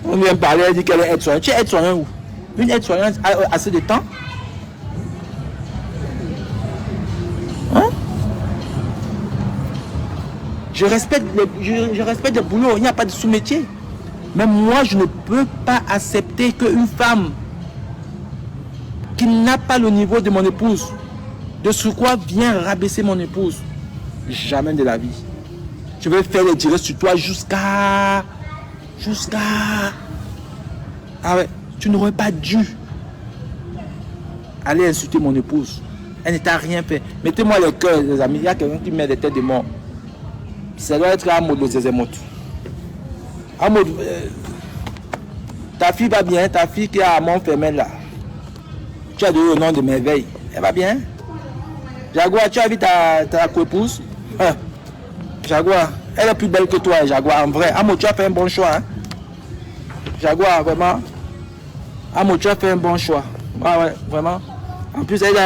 On vient parler, elle dit qu'elle est aide-soignante. Tu es aide-soignante où? Une aide-soignante a assez de temps? Hein? Je respecte le boulot, il n'y a pas de sous-métier. Mais moi, je ne peux pas accepter qu'une femme qui n'a pas le niveau de mon épouse, de ce quoi vient rabaisser mon épouse. Jamais de la vie. Je vais faire les directs sur toi jusqu'à... Ah ouais, tu n'aurais pas dû aller insulter mon épouse. Elle ne t'a rien fait. Mettez-moi le cœur, les amis. Il y a quelqu'un qui met des têtes de mort. Ça doit être à mode de Zézémote. À mode... ta fille va bien, ta fille qui est à Montfermeil là. Tu as donné le nom de merveille. Elle va bien? Jaguar, tu as vu ta co-épouse? Hein? Jaguar, elle est plus belle que toi, Jaguar, en vrai. Amo, tu as fait un bon choix. Hein? Jaguar, vraiment. Amo, tu as fait un bon choix. Ouais, vraiment. En plus, elle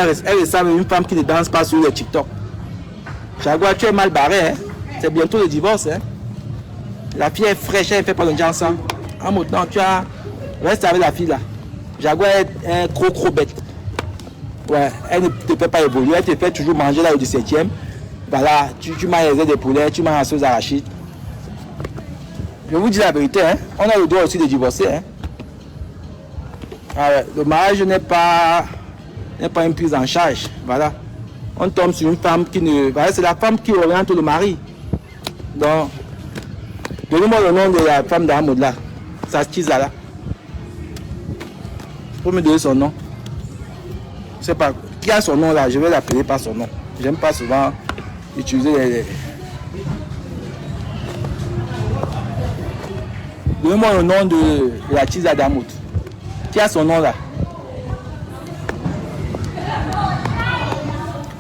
ressemble à une femme qui ne danse pas sur le TikTok. Jaguar, tu es mal barré. Hein? C'est bientôt le divorce. Hein? La fille est fraîche, elle ne fait pas le genre ça. Amo, non, tu as... Reste avec la fille là. Jaguar est trop bête. Ouais, elle ne te fait pas évoluer. Elle te fait toujours manger là au 17e. Voilà, tu manges les ailes de poulet, tu manges la sauce arachide. Je vous dis la vérité, hein? On a le droit aussi de divorcer. Hein? Ah ouais, le mariage n'est pas une prise en charge. Voilà. On tombe sur une femme qui ne... Voilà, c'est la femme qui oriente le mari. Donc, donnez-moi le nom de la femme d'Ahmoud là. Ça se tise là. Pour me donner son nom. Je sais pas. Qui a son nom là? Je vais l'appeler par son nom. J'aime pas souvent utiliser les... Donnez-moi le nom de la tise d'Ahmoud. Qui a son nom là?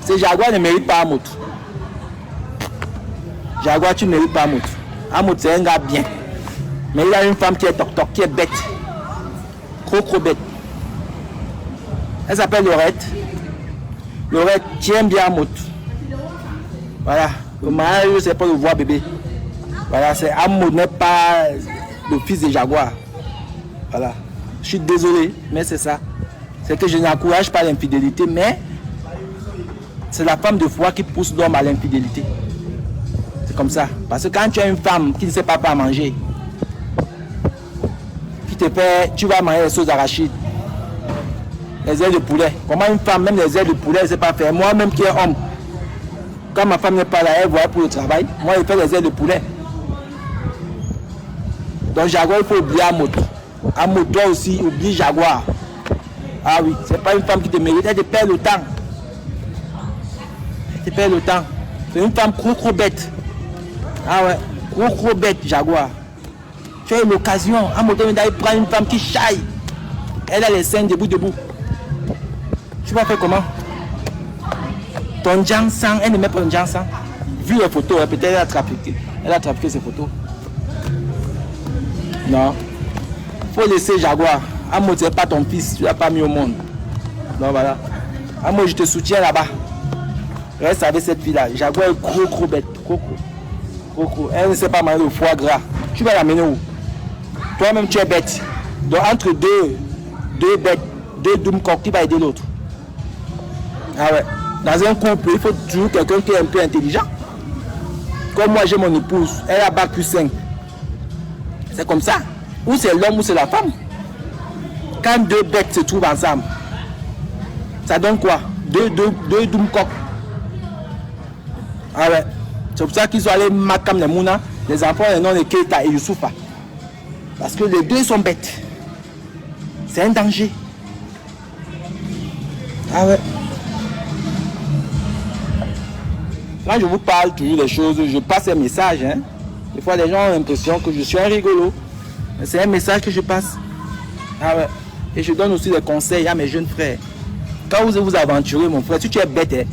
Ce Jaguar ne mérite pas Ahmoud. Jaguar, tu ne mérites pas Ahmoud. Ahmoud, c'est un gars bien. Mais il a une femme qui est toc-toc, qui est bête. Trop bête. Elle s'appelle Laurette. Laurette, tu aimes bien Ahmoud. Voilà. Le mariage, c'est pas le voir bébé. Voilà, c'est Ahmoud n'est pas le fils de Jaguar. Voilà. Je suis désolé, mais c'est ça. C'est que je n'encourage pas l'infidélité, mais c'est la femme de foi qui pousse l'homme à l'infidélité. C'est comme ça. Parce que quand tu as une femme qui ne sait pas manger, qui te fait, tu vas manger les sauces arachides, les ailes de poulet. Comment une femme, même les ailes de poulet, elle ne sait pas faire. Moi-même qui est homme, quand ma femme n'est pas là, elle voit pour le travail. Moi, je fais les ailes de poulet. Donc Jaguar, il faut oublier Ahmoud. Ahmoud, toi aussi, oublie Jaguar. Ah oui, c'est pas une femme qui te mérite, elle te perd le temps. Elle te perd le temps. C'est une femme trop bête. Ah ouais, trop bête, Jaguar. Tu as eu l'occasion, Ahmoud, d'aller prendre une femme qui chaille. Elle a les seins debout. Tu vas faire comment? Ton Jansang, elle ne met pas un Jansang. Vu les photos, peut-être elle a trafiqué ses photos. Non. Faut laisser Jaguar. Ahmoud, c'est pas ton fils, tu l'as pas mis au monde. Donc voilà. Ahmoud, je te soutiens là-bas. Reste avec cette fille-là. Jaguar est trop bête. Trop. Elle ne sait pas manger le foie gras. Tu vas l'amener où? Toi-même, tu es bête. Donc entre deux bêtes, deux doumcock, qui va aider l'autre? Ah ouais. Dans un couple, il faut toujours quelqu'un qui est un peu intelligent. Comme moi, j'ai mon épouse. Elle a bac plus 5. C'est comme ça. Ou c'est l'homme ou c'est la femme. Quand deux bêtes se trouvent ensemble, ça donne quoi? Deux doumcock. Ah ouais. C'est pour ça qu'ils sont allés Makam les Mouna, les enfants les noms de Keita et Youssoufa. Parce que les deux sont bêtes. C'est un danger. Ah ouais. Quand je vous parle toujours des choses, je passe un message. Hein. Des fois, les gens ont l'impression que je suis un rigolo. C'est un message que je passe. Ah ouais. Et je donne aussi des conseils à mes jeunes frères. Quand vous vous aventurez, mon frère, si tu es bête, hein,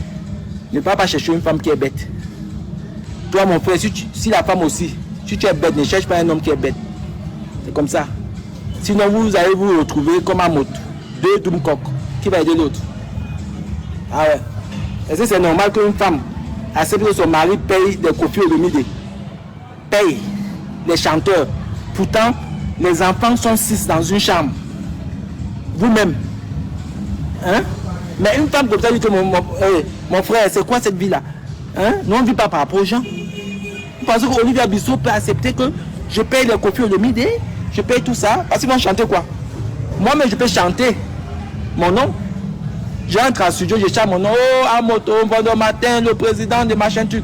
ne pas chercher une femme qui est bête. Toi, mon frère, si la femme aussi, si tu es bête, ne cherche pas un homme qui est bête. C'est comme ça. Sinon, vous allez vous retrouver comme un mot. Deux doumcock. Qui va aider l'autre? Ah ouais. Est-ce que c'est normal qu'une femme accepte que son mari paye des Koffi Olomide? Paye les chanteurs. Pourtant, les enfants sont 6 dans une chambre. Vous-même. Hein? Mais une femme comme ça dit que mon frère, c'est quoi cette vie-là? Hein? Nous, on ne vit pas par rapport aux gens. Parce qu'Olivier Bissot peut accepter que je paye les Koffi Olomide, je paye tout ça, parce qu'ils vont chanter quoi? Moi-même, je peux chanter mon nom. J'entre en studio, je chante mon nom. Oh, Amoto, vendredi matin, le président de machin truc.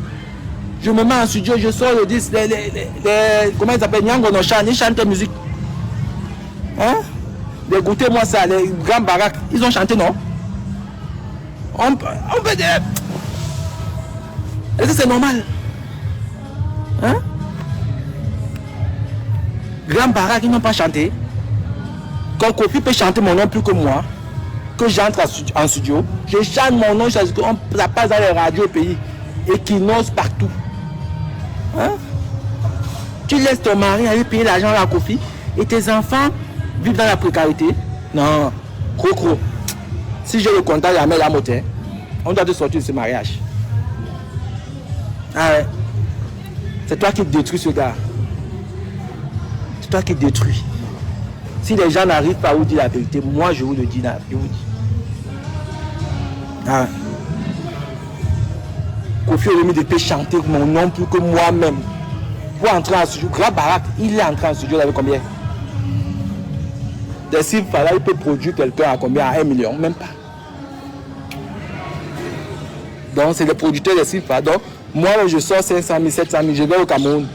Je me mets en studio, je sors le disque, comment ils s'appellent? Nyango no chante, ils chantent musique. Hein? Écoutez-moi ça, les grands baraques, ils ont chanté, non? On peut dire. Est-ce que c'est normal? Hein? Grand baraque, ils n'ont pas chanté. Quand Kofi peut chanter mon nom plus que moi, que j'entre en studio, je chante mon nom, ça passe dans les radios au pays et qui n'ose partout. Hein? Tu laisses ton mari aller payer l'argent à Kofi et tes enfants vivent dans la précarité. Non, Croco. Si j'ai le contact de la mère Lamotte, on doit te sortir de ce mariage. Ah ouais. C'est toi qui détruis ce gars. C'est toi qui détruis. Si les gens n'arrivent pas à vous dire la vérité, moi je vous le dis là, je vous dis. Ah ouais. Kofi Olomide peut chanter mon nom plus que moi-même. Pour entrer en studio, Grand Barak, il est entré en studio avec combien? Des Silva, là, il peut produire quelqu'un à combien? À 1 million, même pas. Donc, c'est les producteurs des Silva. Donc, moi, je sors 500 000, 700 000, je vais au Cameroun.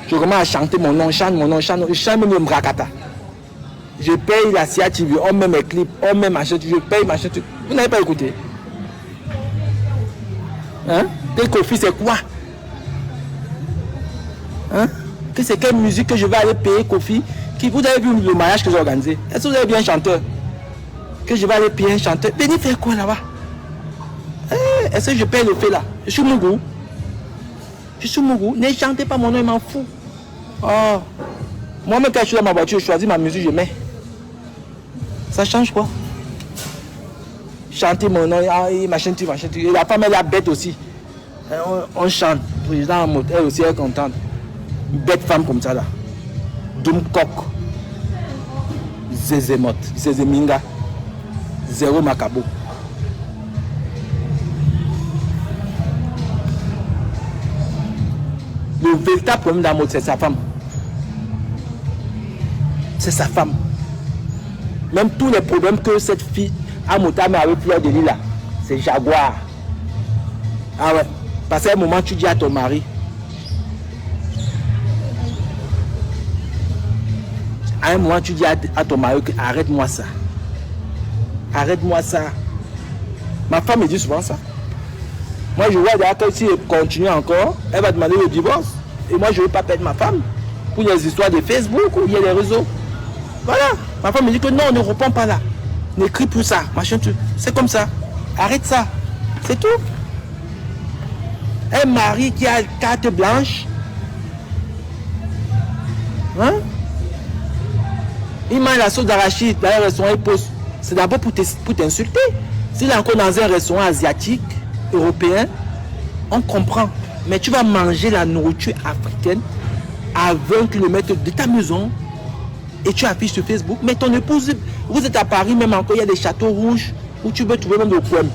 Je commence à chanter mon nom, chante mon nom, chante même le Mrakata. Je paye la CIA TV, on met mes clips, on met ma chaîne, je paye ma chaîne. Vous n'avez pas écouté? Hein? Et Kofi, c'est quoi? Hein? Que c'est quelle musique que je vais aller payer Kofi? Vous avez vu le mariage que j'ai organisé? Est-ce que vous avez vu un chanteur? Que je vais aller payer un chanteur? Venez faire quoi là-bas? Est-ce que je paye le fait là? Je suis Mougou. Je suis Mougou. Ne chantez pas mon nom, il m'en fout. Oh. Moi-même, quand je suis dans ma voiture, je choisis ma musique, je mets. Ça change quoi? Chanter mon nom, machin, machin. Et la femme, elle est bête aussi. On chante. Président en mode, elle aussi, elle est contente. Une bête femme comme ça là. Doum coq. Zézémot. Zézéminga. Zéro macabo. Le véritable problème d'amour, c'est sa femme. C'est sa femme. Même tous les problèmes que cette fille a monté avec Fleur de Lys là, c'est Jaguar. Ah ouais. Parce qu'à un moment, tu dis à ton mari, à un moment, tu dis à ton mari que arrête-moi ça. Arrête-moi ça. Ma femme me dit souvent ça. Moi, je vois d'ailleurs que si elle continue encore, elle va demander le divorce. Et moi, je ne veux pas perdre ma femme pour les histoires de Facebook ou il y a les réseaux. Voilà. Ma femme me dit que non, ne reprends pas là. N'écris plus ça. Machin, c'est comme ça. Arrête ça. C'est tout. Un mari qui a carte blanche. Hein? Il mange la sauce d'arachide dans un restaurant, il pose. C'est d'abord pour t'insulter. S'il est encore dans un restaurant asiatique, européen, on comprend. Mais tu vas manger la nourriture africaine à 20 km de ta maison et tu affiches sur Facebook. Mais ton épouse, vous êtes à Paris, même encore, il y a des châteaux rouges où tu peux trouver même le poème,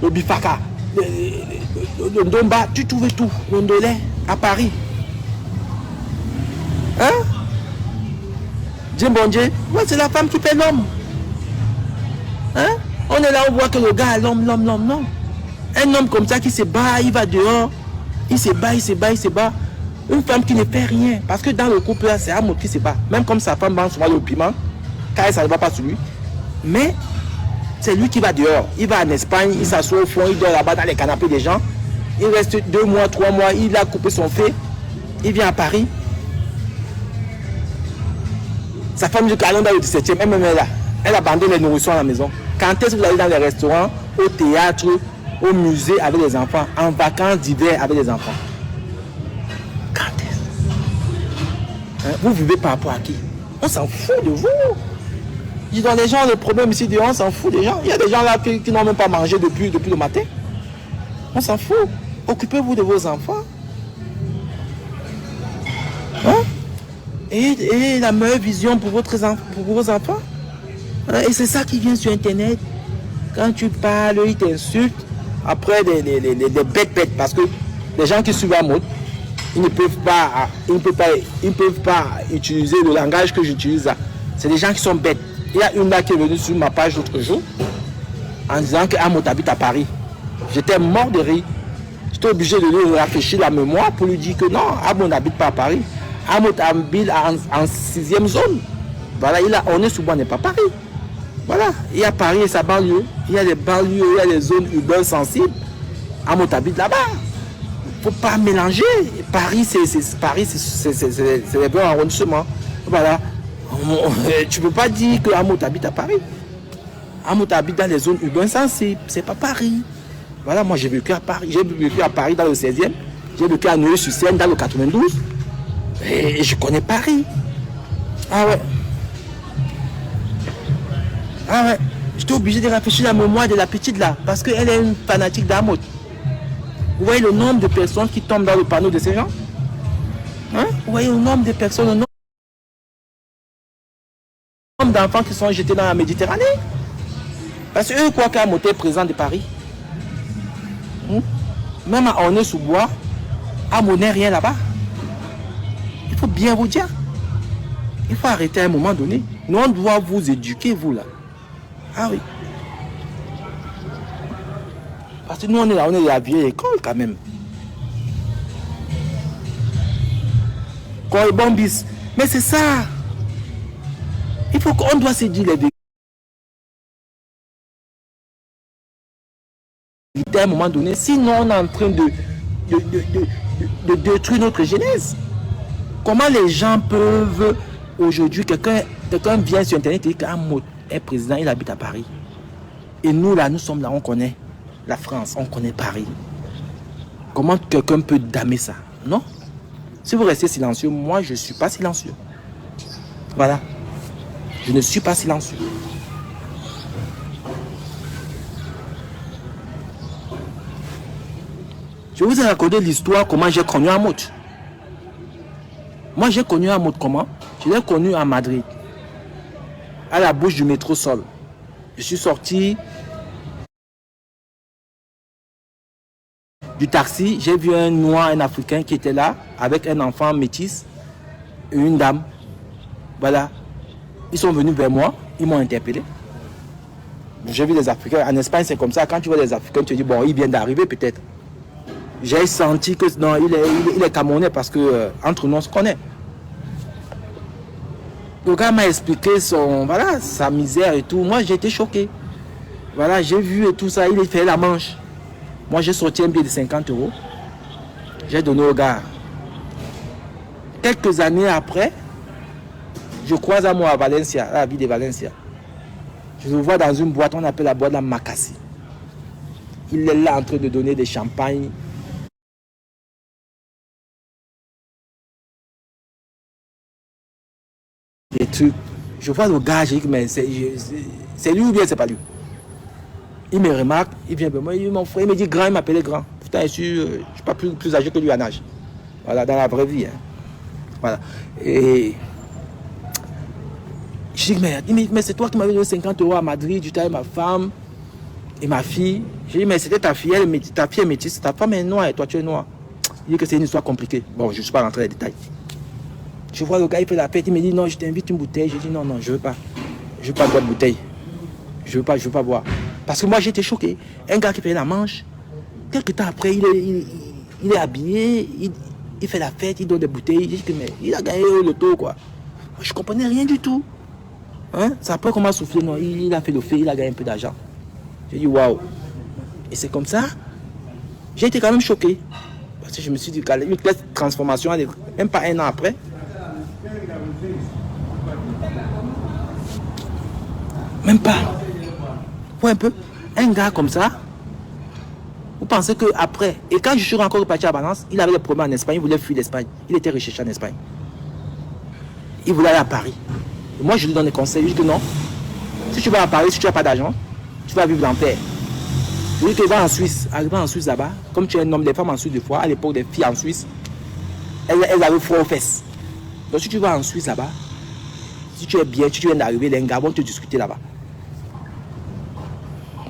le bifaka, le ndomba, tu trouves tout, le ndolé à Paris. Hein? Dieu bon Dieu, ouais, c'est la femme qui fait l'homme. Hein? On est là, on voit que le gars, l'homme. Un homme comme ça qui se bat, il va dehors, il se bat. Une femme qui ne fait rien. Parce que dans le couple, là, c'est un mot qui se bat. Même comme sa femme mange souvent le piment, car ça ne va pas sur lui. Mais c'est lui qui va dehors. Il va en Espagne, il s'assoit au fond, il dort là-bas dans les canapés des gens. Il reste 2 mois, 3 mois, il a coupé son feu. Il vient à Paris. Sa femme du calendrier dans le 17e, elle est là. Elle abandonne les nourrissons à la maison. Quand est-ce que vous allez dans les restaurants, au théâtre, au musée avec les enfants, en vacances d'hiver avec les enfants? Quand est-ce? Hein? Vous vivez par rapport à qui? On s'en fout de vous. Dis donc, les gens, le problème ici, on s'en fout des gens. Il y a des gens là qui n'ont même pas mangé depuis le matin. On s'en fout. Occupez-vous de vos enfants. Hein? Et la meilleure vision pour vos enfants. Et c'est ça qui vient sur Internet. Quand tu parles, ils t'insultent. Après, des bêtes. Parce que les gens qui suivent la mode, ils ne peuvent pas utiliser le langage que j'utilise là. C'est des gens qui sont bêtes. Il y a une là qui est venue sur ma page l'autre jour en disant que Amot habite à Paris. J'étais mort de rire. J'étais obligé de lui rafraîchir la mémoire pour lui dire que non, Amot n'habite pas à Paris. Amot habite en 6e zone. Voilà, on est souvent, on n'est pas Paris. Voilà, il y a Paris et sa banlieue. Il y a des banlieues, il y a des zones urbaines sensibles. Amot habite là-bas. Il ne faut pas mélanger. Paris, c'est les bons arrondissements. Voilà. Tu ne peux pas dire que Amot habite à Paris. Amot habite dans les zones urbaines sensibles. C'est pas Paris. Voilà, moi j'ai vécu à Paris. J'ai vécu à Paris dans le 16e. J'ai vécu à Neuilly-sur-Seine dans le 92. Et je connais Paris. Ah ouais. Ah ouais, j'étais obligé de réfléchir à la mémoire de la petite là, parce qu'elle est une fanatique d'Amout. Vous voyez le nombre de personnes qui tombent dans le panneau de ces gens? Hein? Vous voyez le nombre de personnes, le nombre d'enfants qui sont jetés dans la Méditerranée? Parce qu'eux croient qu'Amout est président de Paris. Même à Ornay-sous-Bois, Amout n'est rien là-bas. Il faut bien vous dire. Il faut arrêter à un moment donné. Nous, on doit vous éduquer, vous là. Ah oui. Parce que nous, on est là, on est à la vieille école quand même. Quoi, bon bis. Mais c'est ça. Il faut qu'on doit se dire les vérités à un moment donné. Sinon, on est en train de détruire notre jeunesse. Comment les gens peuvent aujourd'hui, quelqu'un vient sur Internet et dit qu'Amout est président, il habite à Paris. Et nous là, nous sommes là, on connaît la France, on connaît Paris. Comment quelqu'un peut damer ça? Non. Si vous restez silencieux, moi je ne suis pas silencieux. Voilà. Je ne suis pas silencieux. Je vous ai raconté l'histoire, comment j'ai connu Amout. Moi j'ai connu Amout comment? Je l'ai connu à Madrid, à la bouche du métro Sol. Je suis sorti du taxi, j'ai vu un noir, un africain qui était là, avec un enfant métis et une dame. Voilà. Ils sont venus vers moi, ils m'ont interpellé. J'ai vu les Africains. En Espagne, c'est comme ça. Quand tu vois les Africains, tu te dis, bon, il vient d'arriver peut-être. J'ai senti que non, il est Camerounais parce que entre nous, on se connaît. Le gars m'a expliqué voilà, sa misère et tout. Moi, j'ai été choqué. Voilà, j'ai vu et tout ça. Il a fait la manche. Moi, j'ai sorti un billet de 50 €. J'ai donné au gars. Quelques années après, je croise à moi à Valencia, à la ville de Valencia. Je le vois dans une boîte, on appelle la boîte la Macassi. Il est là en train de donner des champagnes. Des trucs. Je vois le gars, je dis, mais c'est lui ou bien c'est pas lui? Il me remarque, il vient vers moi, il mon frère, il me dit grand, il m'appelait grand. Putain, je suis pas plus âgé que lui en âge. Voilà, dans la vraie vie. Hein. Voilà. Et je dis, mais c'est toi qui m'avais donné 50 € à Madrid, j'étais avec ma femme et ma fille. Je dis, mais c'était ta fille, ta fille est métisse, ta femme est noire et toi tu es noir. Il dit que c'est une histoire compliquée. Bon, je ne suis pas rentré dans les détails. Je vois le gars, il fait la fête, il me dit, non, je t'invite une bouteille. Je dis, non, je ne veux pas. Je ne veux pas boire de bouteille. Je ne veux pas boire. Parce que moi, j'étais choqué. Un gars qui fait la manche, quelques temps après, il est habillé, il fait la fête, il donne des bouteilles. Je dis que, mais il a gagné le tour, quoi. Je ne comprenais rien du tout. Hein? Ça n'a pas comment souffler, non. Il a fait le fait, il a gagné un peu d'argent. J'ai dit, waouh. Et c'est comme ça. J'ai été quand même choqué. Parce que je me suis dit, une telle transformation, même pas un an après. Même pas. Ouais, un peu. Un gars comme ça, vous pensez qu'après, et quand je suis encore reparti à Valence, il avait des problèmes en Espagne, il voulait fuir l'Espagne. Il était recherché en Espagne. Il voulait aller à Paris. Et moi, je lui donne des conseils. Je dis que non. Si tu vas à Paris, si tu n'as pas d'argent, tu vas vivre en paix. Je dis que va en Suisse. Arriver en Suisse là-bas, comme tu es un homme, les femmes en Suisse, des fois, à l'époque des filles en Suisse, elles avaient froid aux fesses. Donc si tu vas en Suisse là-bas, si tu es bien, si tu viens d'arriver, les gars vont te discuter là-bas.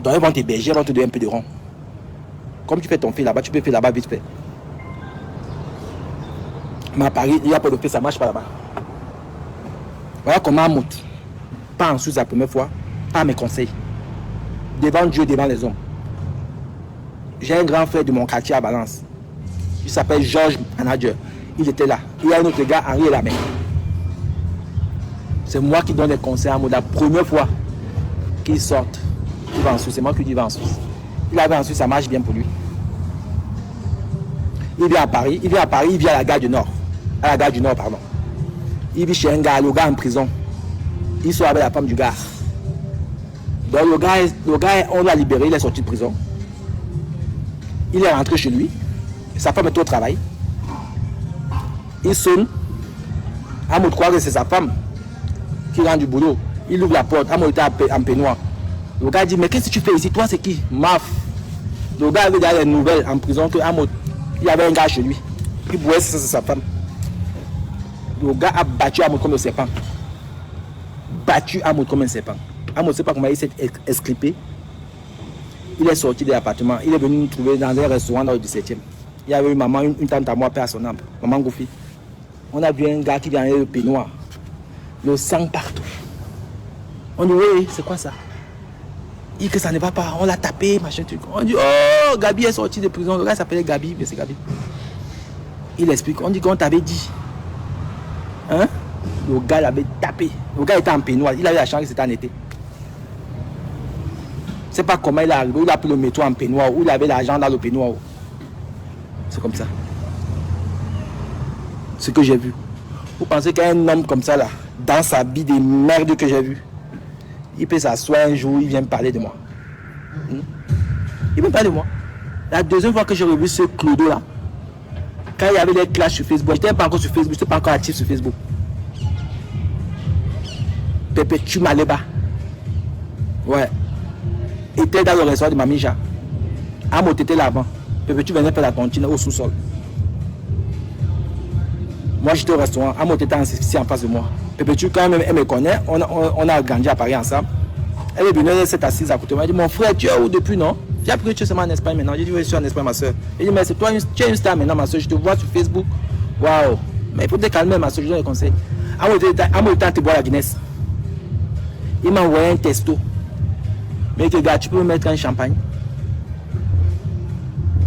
Donc ils vont t'héberger, ils vont te donner un peu de rond. Comme tu fais ton fait là-bas, tu peux faire là-bas vite fait. Mais à Paris, il n'y a pas de fait, ça ne marche pas là-bas. Voilà comment Amout, pas en Suisse la première fois, pas mes conseils. Devant Dieu, devant les hommes. J'ai un grand frère de mon quartier à Valence. Il s'appelle Georges Manager. Il était là. Il y a un autre gars, Henri Lamé. C'est moi qui donne des conseils à Amout. La première fois qu'il sorte, il va en Suisse. C'est moi qui dis il va en Suisse. Il avait en Suisse, ça marche bien pour lui. Il vient à Paris, il vient à la gare du Nord. À la gare du Nord, pardon. Il vit chez un gars, le gars en prison. Il sort avec la femme du gars. Donc le gars, on l'a libéré, il est sorti de prison. Il est rentré chez lui. Sa femme est au travail. Il sonne. Amout croit que c'est sa femme qui rend du boulot. Il ouvre la porte. Amo était en peignoir. Le gars dit, mais qu'est-ce que tu fais ici? Toi, c'est qui? Maf. Le gars avait déjà les nouvelles en prison que Amo, il y avait un gars chez lui. Il boit, c'est sa femme. Le gars a battu Amo comme un serpent. Battu Amo comme un serpent. Amo ne sait pas comment il s'est esclipé. Il est sorti de l'appartement. Il est venu nous trouver dans un restaurant dans le 17e. Il y avait une maman, une tante à moi, père à son âme. Maman Goufi. On a vu un gars qui vient le peignoir. Le sang partout. On dit, oui, c'est quoi ça? Il dit que ça ne va pas. On l'a tapé, machin truc. On dit, oh, Gabi est sorti de prison. Le gars s'appelait Gabi, mais c'est Gabi. Il explique. On dit qu'on t'avait dit. Hein? Le gars l'avait tapé. Le gars était en peignoir. Il avait la chance que c'était en été. Je ne sais pas comment il est arrivé. Il a pris le métro en peignoir. Ou il avait l'argent dans le peignoir. C'est comme ça. Ce que j'ai vu. Vous pensez qu'un homme comme ça, là, dans sa vie de merde que j'ai vu, il peut s'asseoir un jour, il vient me parler de moi. Il vient me parler de moi. La deuxième fois que j'ai revu ce Clodo là, quand il y avait des clashs sur Facebook, je n'étais pas encore sur Facebook, je n'étais pas encore actif sur Facebook. Pépé, tu m'allais bas. Ouais. Il était dans le restaurant de Mamija. Amo était là avant. Pépé, tu venais faire la tontine au sous-sol. Moi j'étais au restaurant, Amo était ici en face de moi. Pépé, tu quand même, elle me connaît, on a grandi à Paris ensemble. Elle est venue, elle s'est assise à côté de moi. Elle dit, mon frère, tu es où depuis, non? J'ai appris que tu es seulement en Espagne maintenant. J'ai dit, oui, je suis en Espagne, ma soeur. Elle dit, mais c'est toi, tu es une star maintenant, ma soeur. Je te vois sur Facebook. Waouh. Mais il faut te calmer, ma soeur, je donne des conseils. Amo était en te boire la Guinness. Il m'a envoyé un testo. Mais que gars, tu peux me mettre un champagne?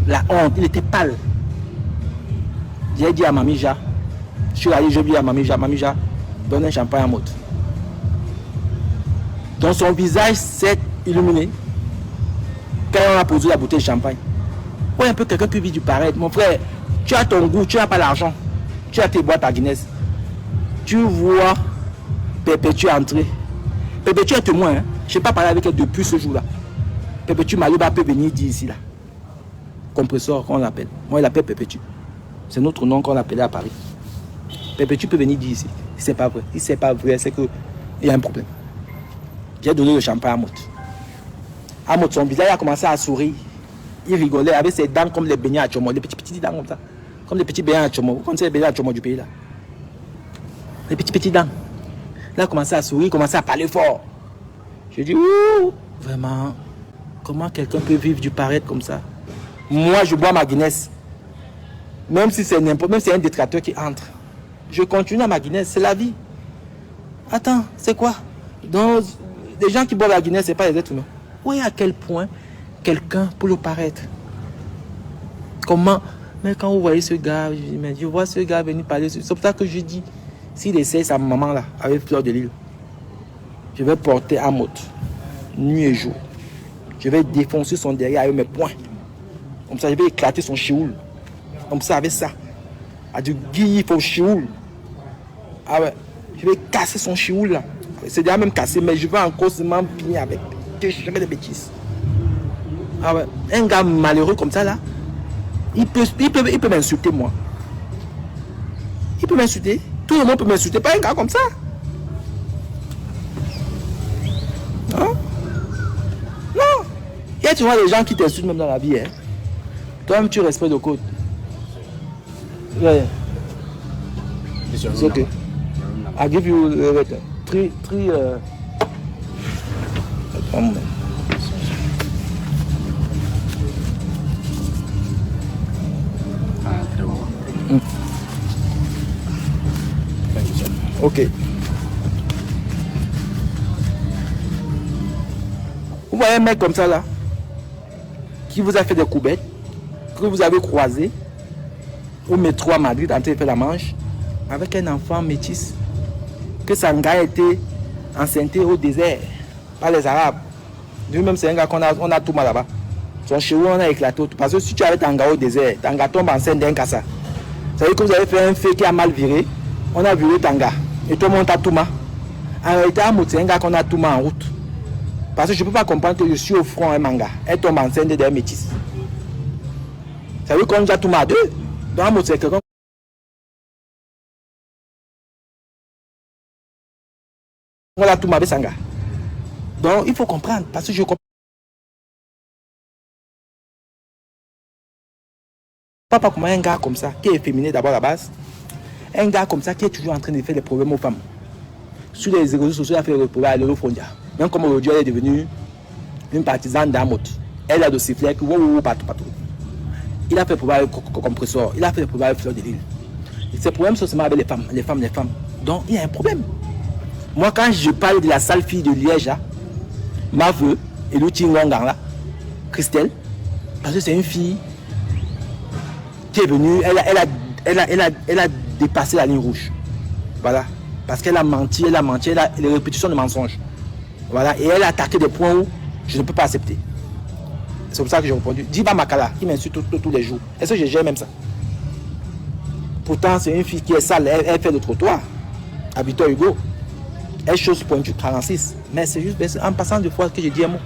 La honte, il était pâle. J'ai dit à Mamija, je suis allé, j'ai dit à Mamija, Mamija, donne un champagne à mode. Donc son visage s'est illuminé quand on a posé la bouteille de champagne. Ouais, un peu quelqu'un qui vit du paraître. Mon frère, tu as ton goût, tu n'as pas l'argent. Tu as tes boîtes à Guinness. Tu vois Perpétue entrer. Perpétue est témoin. Hein? Je n'ai pas parlé avec elle depuis ce jour-là. Perpétue Malouba peut venir dire ici là. Compresseur, qu'on l'appelle. Moi, il l'appelle Perpétue. C'est notre nom qu'on l'appelait à Paris. Perpétue peut venir dire ici. Si ce n'est pas vrai. Si ce n'est pas vrai, c'est qu'il y a un problème. J'ai donné le champagne à Amot. Amot, son visage a commencé à sourire. Il rigolait avec ses dents comme les beignets à Tchomo. Les petits dents comme ça. Comme les petits beignets à Tchomo. Vous connaissez les beignets à Tchomo du pays là? Les petits dents. Là, il a commencé à sourire, il a commencé à parler fort. Je dis, ouh, vraiment, comment quelqu'un peut vivre du paraître comme ça? Moi, je bois ma Guinness. Même si c'est n'importe, même si c'est un détracteur qui entre. Je continue à ma Guinness, c'est la vie. Attends, c'est quoi? Donc, les gens qui boivent la Guinness, ce n'est pas les êtres humains. Oui, à quel point quelqu'un peut le paraître. Comment? Mais quand vous voyez ce gars, je vois ce gars venir parler. C'est pour ça que je dis, s'il essaie sa maman là, avec Fleur de Lille, je vais porter Amot, nuit et jour. Je vais défoncer son derrière avec mes poings. Comme ça, je vais éclater son chioul. Comme ça, avec ça. À du guille, il faut chioul. Ah ouais, je vais casser son chioul là. C'est déjà même cassé, mais je vais encore se m'empigner avec. Je fais des bêtises. Ah ouais, un gars malheureux comme ça là, il peut m'insulter moi. Il peut m'insulter. Tout le monde peut m'insulter, pas un gars comme ça. Hein? Non. Il y a toujours des gens qui t'insultent même dans la vie. Hein? Toi-même, tu respectes le code. Yeah. It's okay. I give you three one moment. Ok. Vous voyez un mec comme ça là, qui vous a fait des coubettes, que vous avez croisé au métro à Madrid en train de faire la manche, avec un enfant métis, que Sanga a été enceinté au désert par les Arabes. Lui-même, c'est un gars qu'on a tout mal là-bas. Son cheveu, on a éclaté tout. Parce que si tu avais Tanga au désert, Tanga tombe enceinte d'un cassa. Ça veut dire que vous avez fait un fait qui a mal viré. On a viré Tanga. Et tout le monde a tout mal. En réalité, c'est un gars qu'on a tout mal en route. Parce que je ne peux pas comprendre que je suis au front un manga. Elle tombe enceinte d'un métis. Ça veut dire qu'on a tout mal à deux. Donc, c'est quelqu'un. Voilà tout ma sanga. Donc il faut comprendre, parce que je comprends pas comment un gars comme ça, qui est féminin d'abord à la base, un gars comme ça qui est toujours en train de faire des problèmes aux femmes. Sur les réseaux sociaux, il a fait le problème à l'Eurofondia. Même comme aujourd'hui, elle est devenue une partisane d'Amot. Elle a de sifflets, partout. Il a fait le problème avec compresseur, il a fait le problème avec fleur de l'île. Ces problèmes sont seulement avec les femmes. Donc il y a un problème. Moi, quand je parle de la sale fille de Liège, là, ma veuve, et l'outil Longang là, Christelle, parce que c'est une fille qui est venue, elle a dépassé la ligne rouge. Voilà. Parce qu'elle a menti, elle a les répétitions de mensonges. Voilà. Et elle a attaqué des points où je ne peux pas accepter. C'est pour ça que j'ai répondu. Diba Makala, qui m'insulte tous les jours. Est-ce que je gère même ça? Pourtant, c'est une fille qui est sale, elle fait le trottoir. À Victor Hugo. Elle chose pointue 46. Mais c'est juste en passant de fois que je dis un mot.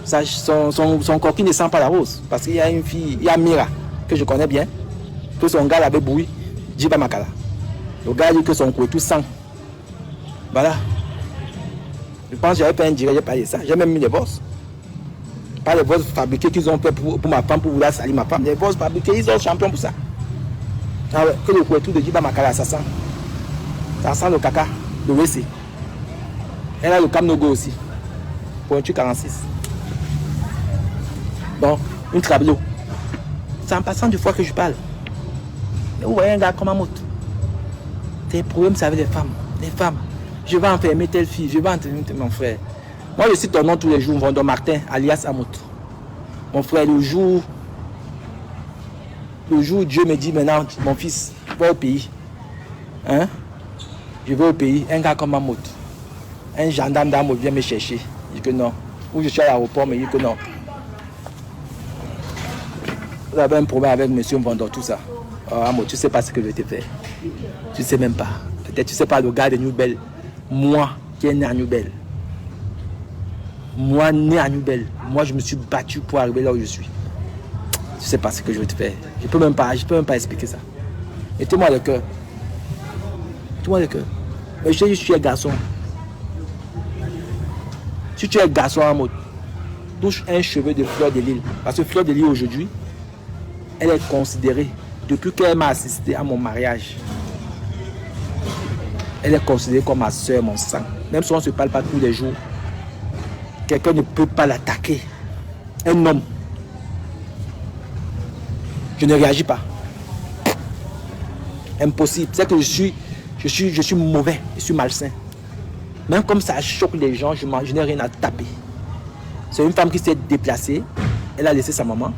Son coquille ne sent pas la rose. Parce qu'il y a une fille, il y a Mira, que je connais bien, que son gars l'avait bouilli. Diba Makala. Le gars dit que son couteau sent. Voilà. Je pense que j'avais pas un direct, j'ai parlé de ça. J'ai même mis les bosses. Pas les bosses fabriqués qu'ils ont fait pour ma femme, pour vouloir salir ma femme. Les bosses fabriqués, ils sont champions pour ça. Ah ouais, que le couteau de Diba Makala, ça sent. Ça sent le caca, le WC. Elle a le Kamnogo aussi. Pointu 46. Bon, une trablo. C'est en passant du fois que je parle. Mais vous voyez un gars comme un moto. Tes problèmes, c'est avec les femmes. Les femmes. Je vais enfermer telle fille. Je vais enfermer mon frère. Moi, je cite ton nom tous les jours. Vendon Martin, alias Amot. Mon frère, le jour où Dieu me dit maintenant, mon fils, va au pays. Hein? Je vais au pays. Un gars comme Amot. Un gendarme d'Amot vient me chercher. Il dit que non. Ou je suis à l'aéroport, mais il dit que non. Vous avez un problème avec monsieur Vendon, tout ça. Oh, Amot, tu ne sais pas ce que je vais te faire. Tu ne sais même pas. Peut-être tu ne sais pas le gars de New Bell. Moi, qui est né à New Bell. Moi, né à New Bell. Moi, je me suis battu pour arriver là où je suis. Tu ne sais pas ce que je vais te faire. Je ne peux même pas expliquer ça. Mettez-moi le cœur. Mettez-moi le cœur. Mais je suis un garçon. Si tu es un garçon en mode, touche un cheveu de Fleur de Lille. Parce que Fleur de Lille aujourd'hui, elle est considérée, depuis qu'elle m'a assisté à mon mariage, elle est considérée comme ma soeur, mon sang. Même si on ne se parle pas tous les jours, quelqu'un ne peut pas l'attaquer. Un homme. Je ne réagis pas. Impossible. C'est que je suis mauvais, je suis malsain. Même comme ça choque les gens, je n'ai rien à taper. C'est une femme qui s'est déplacée. Elle a laissé sa maman,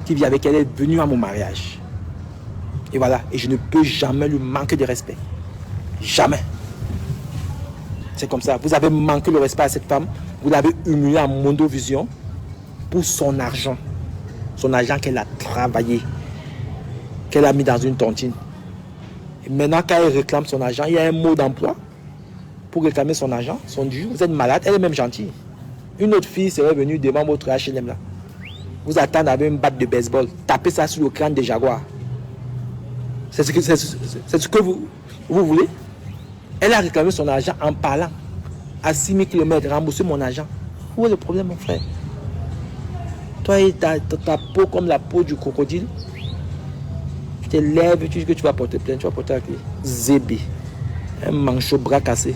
qui vit avec elle, est venue à mon mariage. Et voilà. Et je ne peux jamais lui manquer de respect. Jamais. C'est comme ça. Vous avez manqué le respect à cette femme. Vous l'avez humiliée en mondovision pour son argent. Son argent qu'elle a travaillé. Qu'elle a mis dans une tontine. Et maintenant, quand elle réclame son argent, il y a un mot d'emploi pour réclamer son argent, son dû. Vous êtes malade, elle est même gentille. Une autre fille serait venue devant votre H&M là. Vous attendez avec une batte de baseball. Tapez ça sur le crâne des jaguars. C'est ce que vous voulez? Elle a réclamé son argent en parlant. À 6000 km, rembourser mon argent. Où est le problème, mon frère? Toi, ta peau comme la peau du crocodile. Tu te lèves, tu dis que tu vas porter plainte. Tu vas porter à qui? Zébé. Un manchot bras cassé.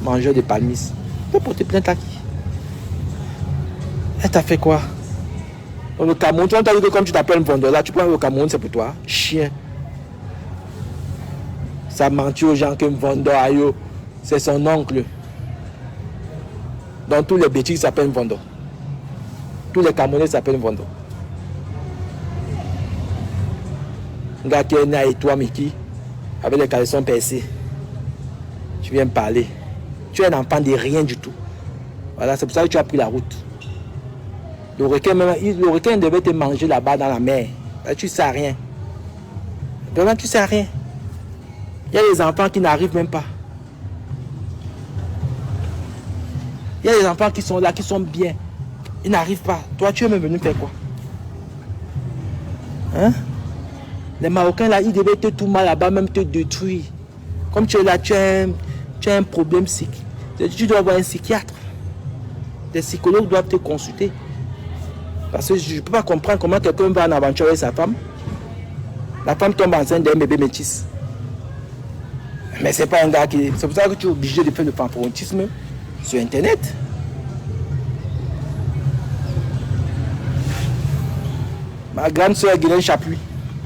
Mangeur de palmis. Tu vas porter plainte à qui? Elle t'a fait quoi? Dans le Cameroun, tu as dit que comme tu t'appelles Vondola, tu prends le Cameroun, c'est pour toi. Chien. Ça mentit aux gens que Vondo Ayo, c'est son oncle. Dans tous les bêtises, ils s'appellent Vondo. Tous les Camerounais s'appellent Vondo. Un gars qui est né à toi, Miki, avec les caleçons percés. Tu viens me parler. Tu es un enfant de rien du tout. Voilà, c'est pour ça que tu as pris la route. Le requin devait te manger là-bas dans la mer. Là, tu ne sais rien. Vraiment, tu ne sais rien. Il y a des enfants qui n'arrivent même pas. Il y a des enfants qui sont là, qui sont bien. Ils n'arrivent pas. Toi, tu es même venu faire quoi? Hein? Les Marocains, là, ils devaient te tout mal là-bas, même te détruire. Comme tu es là, tu as un problème psychique. Tu dois avoir un psychiatre. Les psychologues doivent te consulter. Parce que je ne peux pas comprendre comment quelqu'un va en aventure avec sa femme. La femme tombe enceinte d'un bébé métis. Mais c'est pas un gars qui... C'est pour ça que tu es obligé de faire le fanfarontisme sur Internet. Ma grande soeur Guylaine Chapuis,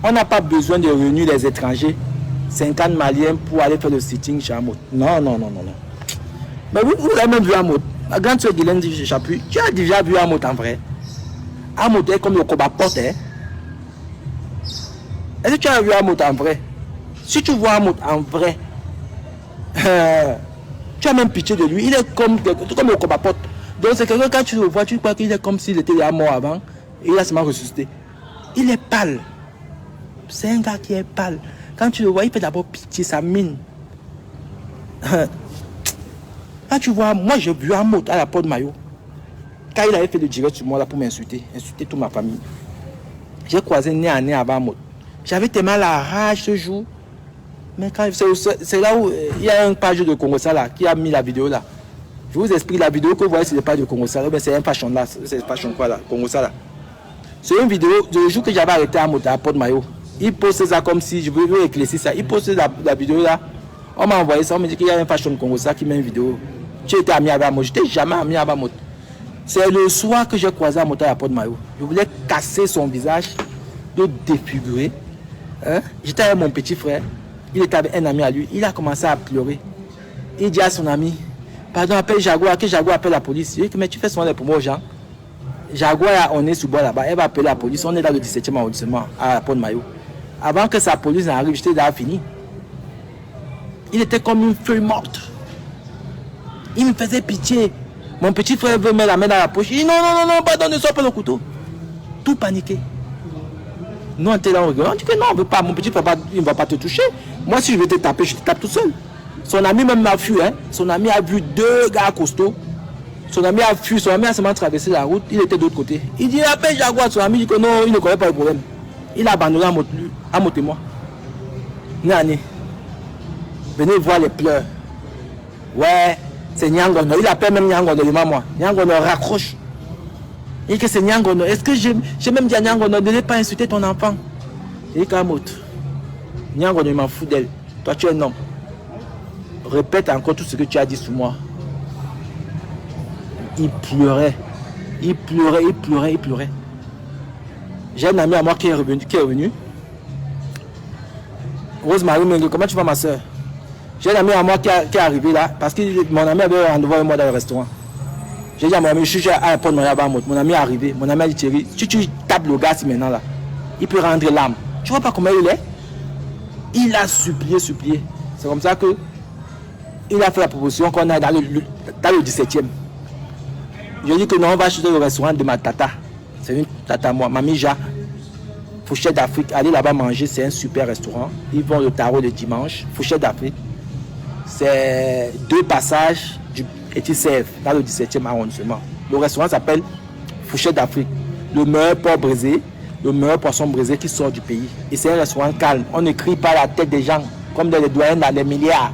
on n'a pas besoin de revenus des étrangers, 50 Maliens pour aller faire le sitting chez Amout. Non. Mais vous avez même vu Amout. Ma grande soeur Guylaine Chapuis, tu as déjà vu Amout en vrai. Amout est comme le Kobapote. Hein? Est-ce que tu as vu Amout en vrai? Si tu vois Amout en vrai, tu as même pitié de lui. Il est comme le Kobapote. Donc c'est quelqu'un, quand tu le vois, tu crois qu'il est comme s'il était déjà mort avant. Et il a seulement ressuscité. Il est pâle. C'est un gars qui est pâle. Quand tu le vois, il fait d'abord pitié, sa mine. Quand tu vois, moi j'ai vu Amout à la porte de Mayo. Quand il avait fait le direct sur moi là pour insulter toute ma famille. J'ai croisé nez à nez avec Amout. J'avais tellement la rage ce jour. Mais quand c'est là où il y a un page de Congo Sala qui a mis la vidéo là. Je vous explique la vidéo que vous voyez, c'est le page de Congo Sala. C'est un fashion là. C'est un fashion quoi là, Congo Sala. C'est une vidéo, le jour que j'avais arrêté à Mota, à Port Mayo, il postait ça comme si je voulais éclaircir ça. Il postait la vidéo là. On m'a envoyé ça, on me dit qu'il y a un fashion Congo ça qui met une vidéo. Tu étais ami avec moi, je n'étais jamais ami avec Mota. C'est le soir que j'ai croisé à Mota à Port Mayo. Je voulais casser son visage, le défigurer. Hein? J'étais avec mon petit frère, il était avec un ami à lui, il a commencé à pleurer. Il dit à son ami, pardon, appelle Jaguar, que Jaguar appelle la police. Il dit, mais tu fais soin pour moi aux gens. Jaguar, on est sous bois là-bas, elle va appeler la police, on est dans le 17e arrondissement à Pont-de-Maillot. Avant que sa police n'arrive, j'étais déjà fini. Il était comme une feuille morte. Il me faisait pitié. Mon petit frère veut mettre la main dans la poche. Il dit non, pardon, ne sors pas le couteau. Tout paniqué. Nous, on était là, on rigole. On dit que non, on ne veut pas, mon petit frère, il ne va pas te toucher. Moi, si je veux te taper, je te tape tout seul. Son ami même m'a fui, hein. Son ami a vu deux gars costauds. Son ami a fui, son ami a seulement traversé la route, il était de l'autre côté. Il dit, appelle Jaguar, son ami dit que non, il ne connaît pas le problème. Il a abandonné à mon témoin. Nani, venez voir les pleurs. Ouais, c'est Nyangono. Il appelle même Nyangono, le maman. Nyangono raccroche. Il dit que c'est Nyangono. Est-ce que j'ai même dit à Nyangono, ne pas insulter ton enfant? Il dit qu'Amot, Nyangono, il m'en fout d'elle. Toi, tu es un homme. Répète encore tout ce que tu as dit sur moi. Il pleurait. J'ai un ami à moi qui est revenu. Rosemary Mengue, comment tu vas ma soeur? J'ai un ami à moi qui est arrivé là, parce que mon ami avait un rendez-vous avec moi dans le restaurant. J'ai dit à mon ami, je suis à un point de mon ami est arrivé. Mon ami a dit, Thierry, si tu tapes le gars maintenant là, il peut rendre l'âme. Tu vois pas comment il est? Il a supplié. C'est comme ça que il a fait la proposition qu'on a dans le 17e. Je dis que non, on va acheter le restaurant de ma tata. C'est une tata moi, Mamie Ja. Fouchette d'Afrique. Allez là-bas manger, c'est un super restaurant. Ils vont le tarot le dimanche. Fouchette d'Afrique. C'est 2 passages du Etisèvres dans le 17e arrondissement. Le restaurant s'appelle Fouchette d'Afrique. Le meilleur porc brisé, le meilleur poisson brisé qui sort du pays. Et c'est un restaurant calme. On ne crie pas la tête des gens comme dans les doyens, dans les milliards.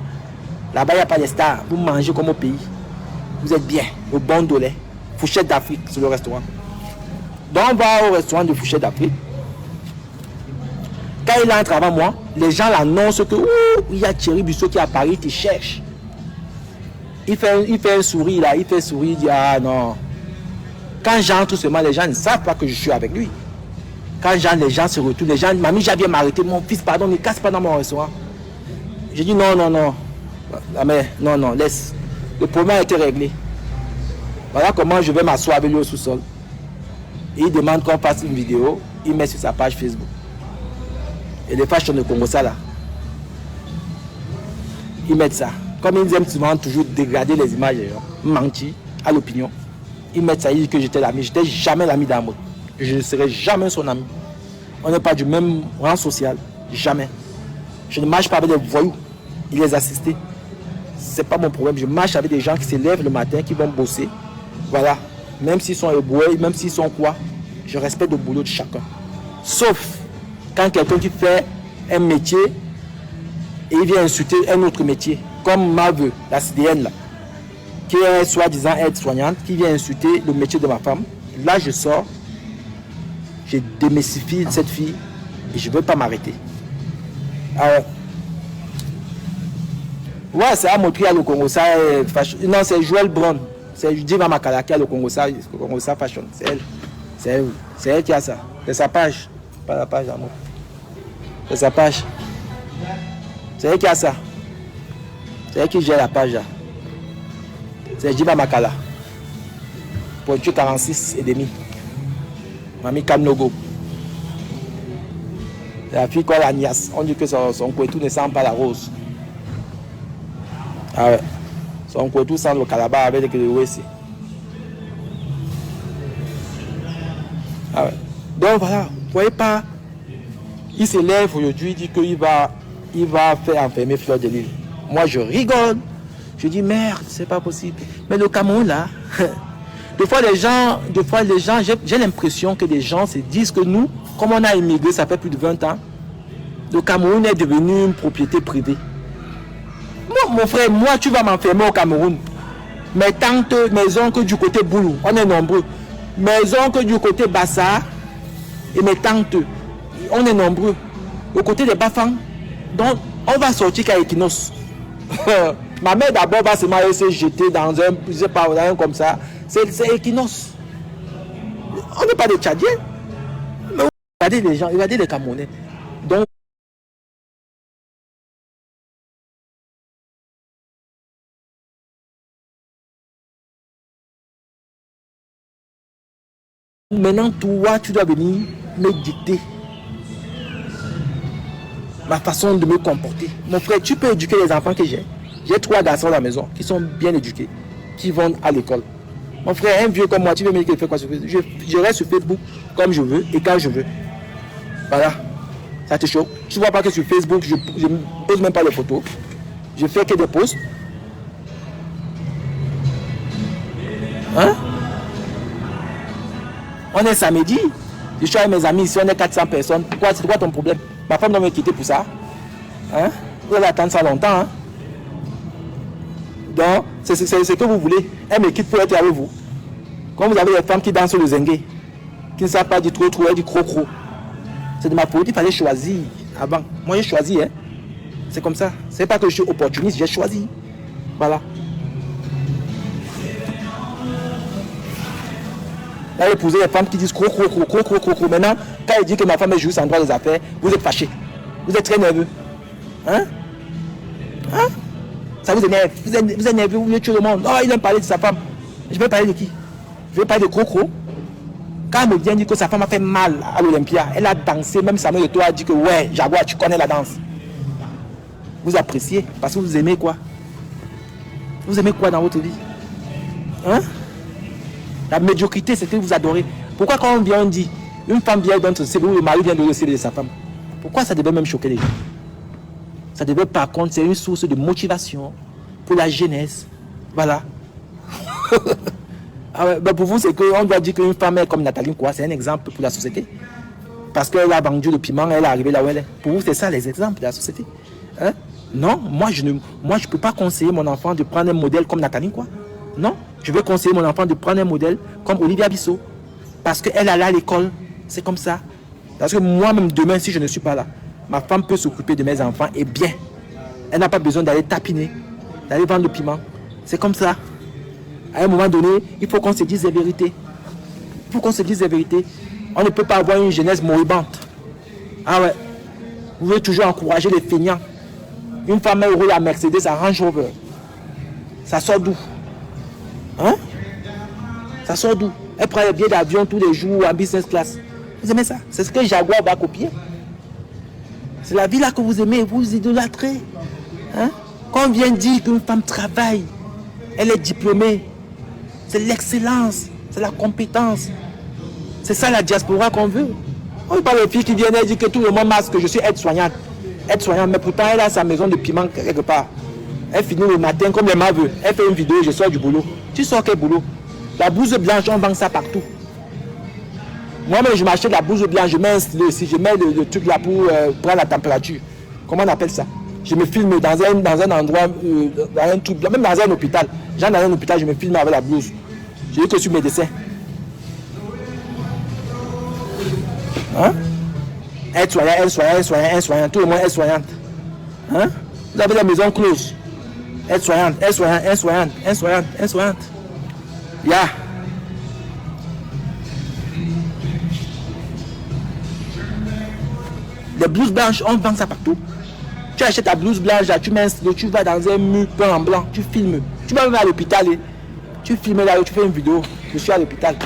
Là-bas, il n'y a pas de stars. Vous mangez comme au pays. Vous êtes bien, au bon de lait. Fouchette d'Afrique, c'est le restaurant. Donc on va au restaurant de Fouchette d'Afrique. Quand il entre avant moi, les gens l'annoncent que il y a Thierry Bissot qui est à Paris, qui cherche. Il fait un sourire là, il dit ah non. Quand j'entre seulement, les gens ne savent pas que je suis avec lui. Quand les gens se retournent, les gens, mamie, j'ai bien m'arrêter, mon fils, pardon, ne casse pas dans mon restaurant. J'ai dit non. Ah, mais non, laisse. Le problème a été réglé. Voilà comment je vais m'asseoir avec lui au sous-sol. Il demande qu'on fasse une vidéo, il met sur sa page Facebook. Et les fashions de Congo ça là, ils mettent ça. Comme ils aiment souvent toujours dégrader les images, mentir à l'opinion. Ils mettent ça, ils disent que j'étais l'ami. J'étais jamais l'ami d'Amout. Je ne serai jamais son ami. On n'est pas du même rang social. Jamais. Je ne marche pas avec des voyous. Il les assistait. C'est pas mon problème. Je marche avec des gens qui se lèvent le matin, qui vont bosser. Voilà. Même s'ils sont éboués, même s'ils sont quoi, je respecte le boulot de chacun. Sauf quand quelqu'un qui fait un métier, et il vient insulter un autre métier, comme ma veuve, la CDN là, qui est soi-disant aide-soignante, qui vient insulter le métier de ma femme, là je sors, je démystifie cette fille et je ne veux pas m'arrêter. Alors, ouais, c'est à Montréal le Congo, ça est non, c'est Joël Brown, c'est Diva Makala qui a le Congo, ça fashion, c'est elle. C'est elle qui a ça. C'est sa page. Pas la page d'amour. C'est sa page. C'est elle qui a ça. C'est elle qui gère la page là. C'est Diva Makala. Pointure 46 et demi. Mamie Kamnogo. C'est la fille quoi la niasse. On dit que son couetou ne sent pas la rose. Ah ouais. Son couetou sent le calabar avec le OSC. Ah ouais. Donc voilà, vous voyez pas, il s'élève aujourd'hui, il dit qu'il va faire enfermer Fleur de Lys. Moi je rigole, je dis merde, c'est pas possible. Mais le Cameroun là, des fois les gens, j'ai l'impression que les gens se disent que nous, comme on a immigré, ça fait plus de 20 ans, le Cameroun est devenu une propriété privée. Moi, mon frère, moi tu vas m'enfermer au Cameroun. Mes tantes, mes oncles du côté Boulou, on est nombreux. Mes oncles du côté Bassa et mes tantes, on est nombreux. Au côté des Bafang, donc on va sortir qu'à Equinos. Ma mère d'abord va se jeter dans un, je sais pas, dans un comme ça. C'est Equinos. On n'est pas des Tchadiens. Mais regardez les gens, regardez les Camerounais. Donc, maintenant, toi, tu dois venir me dicter ma façon de me comporter. Mon frère, tu peux éduquer les enfants que j'ai. J'ai 3 garçons à la maison qui sont bien éduqués, qui vont à l'école. Mon frère, un vieux comme moi, tu veux me dire qu'il fait quoi sur Facebook? Je reste sur Facebook comme je veux et quand je veux. Voilà. Ça te choque. Tu ne vois pas que sur Facebook, je ne pose même pas les photos. Je fais que des posts. Hein? On est samedi, je suis avec mes amis ici, on est 400 personnes. C'est quoi ton problème? Ma femme doit me quitter pour ça. Hein? Vous allez attendre ça longtemps. Hein? Donc, c'est ce que vous voulez. Elle me quitte pour être avec vous. Comme vous avez des femmes qui dansent le zengue, qui ne savent pas du trop, elle dit cro-cro. C'est de ma faute, il fallait choisir avant. Moi j'ai choisi. Hein? C'est comme ça. C'est pas que je suis opportuniste, j'ai choisi. Voilà. Là, j'ai épousé les femmes qui disent cro. Maintenant, quand il dit que ma femme est juste en droit des affaires, vous êtes fâchés. Vous êtes très nerveux. Hein? Hein? Ça vous énerve. Vous êtes nerveux, vous voulez tuer le monde. Oh, il aime parler de sa femme. Je vais parler de qui? Je vais parler de cro. Quand elle me vient dire que sa femme a fait mal à l'Olympia, elle a dansé, même Samuel Eto'o a dit que ouais, Jaguar, tu connais la danse. Vous appréciez parce que vous aimez quoi? Vous aimez quoi dans votre vie? Hein? La médiocrité, c'est que vous adorez. Pourquoi quand on vient, on dit, une femme vient d'un CV où le mari vient de le CV de sa femme? Pourquoi ça devait même choquer les gens? Ça devait par contre, c'est une source de motivation pour la jeunesse. Voilà. Ah ouais, ben pour vous, c'est qu'on doit dire qu'une femme est comme Nathalie, quoi. C'est un exemple pour la société. Parce qu'elle a vendu le piment, elle est arrivée là où elle est. Pour vous, c'est ça les exemples de la société. Hein? Non, moi je ne peux pas conseiller mon enfant de prendre un modèle comme Nathalie, quoi. Non, je veux conseiller mon enfant de prendre un modèle comme Olivia Bissot. Parce qu'elle allait à l'école. C'est comme ça. Parce que moi-même, demain, si je ne suis pas là, ma femme peut s'occuper de mes enfants et bien. Elle n'a pas besoin d'aller tapiner, d'aller vendre le piment. C'est comme ça. À un moment donné, il faut qu'on se dise les vérités. Il faut qu'on se dise les vérités. On ne peut pas avoir une jeunesse moribonde. Ah ouais. Vous voulez toujours encourager les feignants. Une femme roule à Mercedes, à Range Rover. Ça sort d'où? Hein? Ça sort d'où? Elle prend les billets d'avion tous les jours en business class. Vous aimez ça? C'est ce que Jaguar va copier. C'est la vie là que vous aimez, vous idolâtrez. Hein? Quand on vient dire qu'une femme travaille, elle est diplômée, c'est l'excellence, c'est la compétence. C'est ça la diaspora qu'on veut. On ne veut pas les filles qui viennent et disent que tout le monde masque que je suis aide-soignante. Aide-soignante, mais pourtant elle a sa maison de piment quelque part. Elle finit le matin comme les maveux. Elle fait une vidéo, je sors du boulot. Tu sors quel boulot? La blouse blanche, on vend ça partout. Moi-même, je m'achète la blouse blanche, je mets un stylo ici, je mets le truc là pour prendre la température. Comment on appelle ça? Je me filme dans un endroit, dans un truc, même dans un hôpital. Genre dans un hôpital, je me filme avec la blouse. Je dis que je suis médecin. Hein? Aide-soignant, tout le monde est soignante. Hein? Vous avez la maison close. Aide-soignante. Yeah. Les blouses blanches, on vend ça partout. Tu achètes ta blouse blanche, là, tu mets un stylo, tu vas dans un mur peint en blanc, tu filmes. Tu vas même à l'hôpital, tu filmes là, tu fais une vidéo. Je suis à l'hôpital,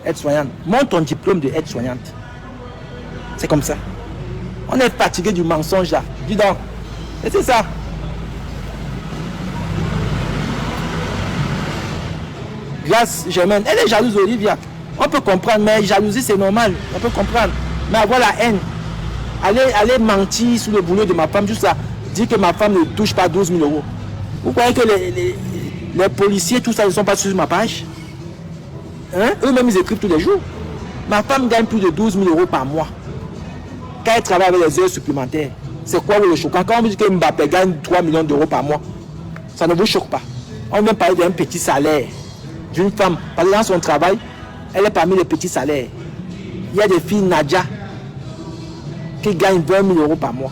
aide-soignante. Montre ton diplôme de aide-soignante. C'est comme ça. On est fatigué du mensonge là. Dis donc. Et c'est ça. Grâce Germaine, elle est jalouse Olivia. On peut comprendre, mais jalousie c'est normal. On peut comprendre. Mais avoir la haine. Aller mentir sur le boulot de ma femme, juste ça. Dire que ma femme ne touche pas 12 000 euros. Vous croyez que les policiers, tout ça, ne sont pas sur ma page? Hein? Eux-mêmes, ils écrivent tous les jours. Ma femme gagne plus de 12 000 euros par mois. Quand elle travaille avec les heures supplémentaires, c'est quoi le choquant? Quand on me dit que Mbappé gagne 3 millions d'euros par mois, ça ne vous choque pas. On vient parler d'un petit salaire d'une femme. Parce que dans son travail, elle est parmi les petits salaires. Il y a des filles, Nadia, qui gagnent 20 000 euros par mois.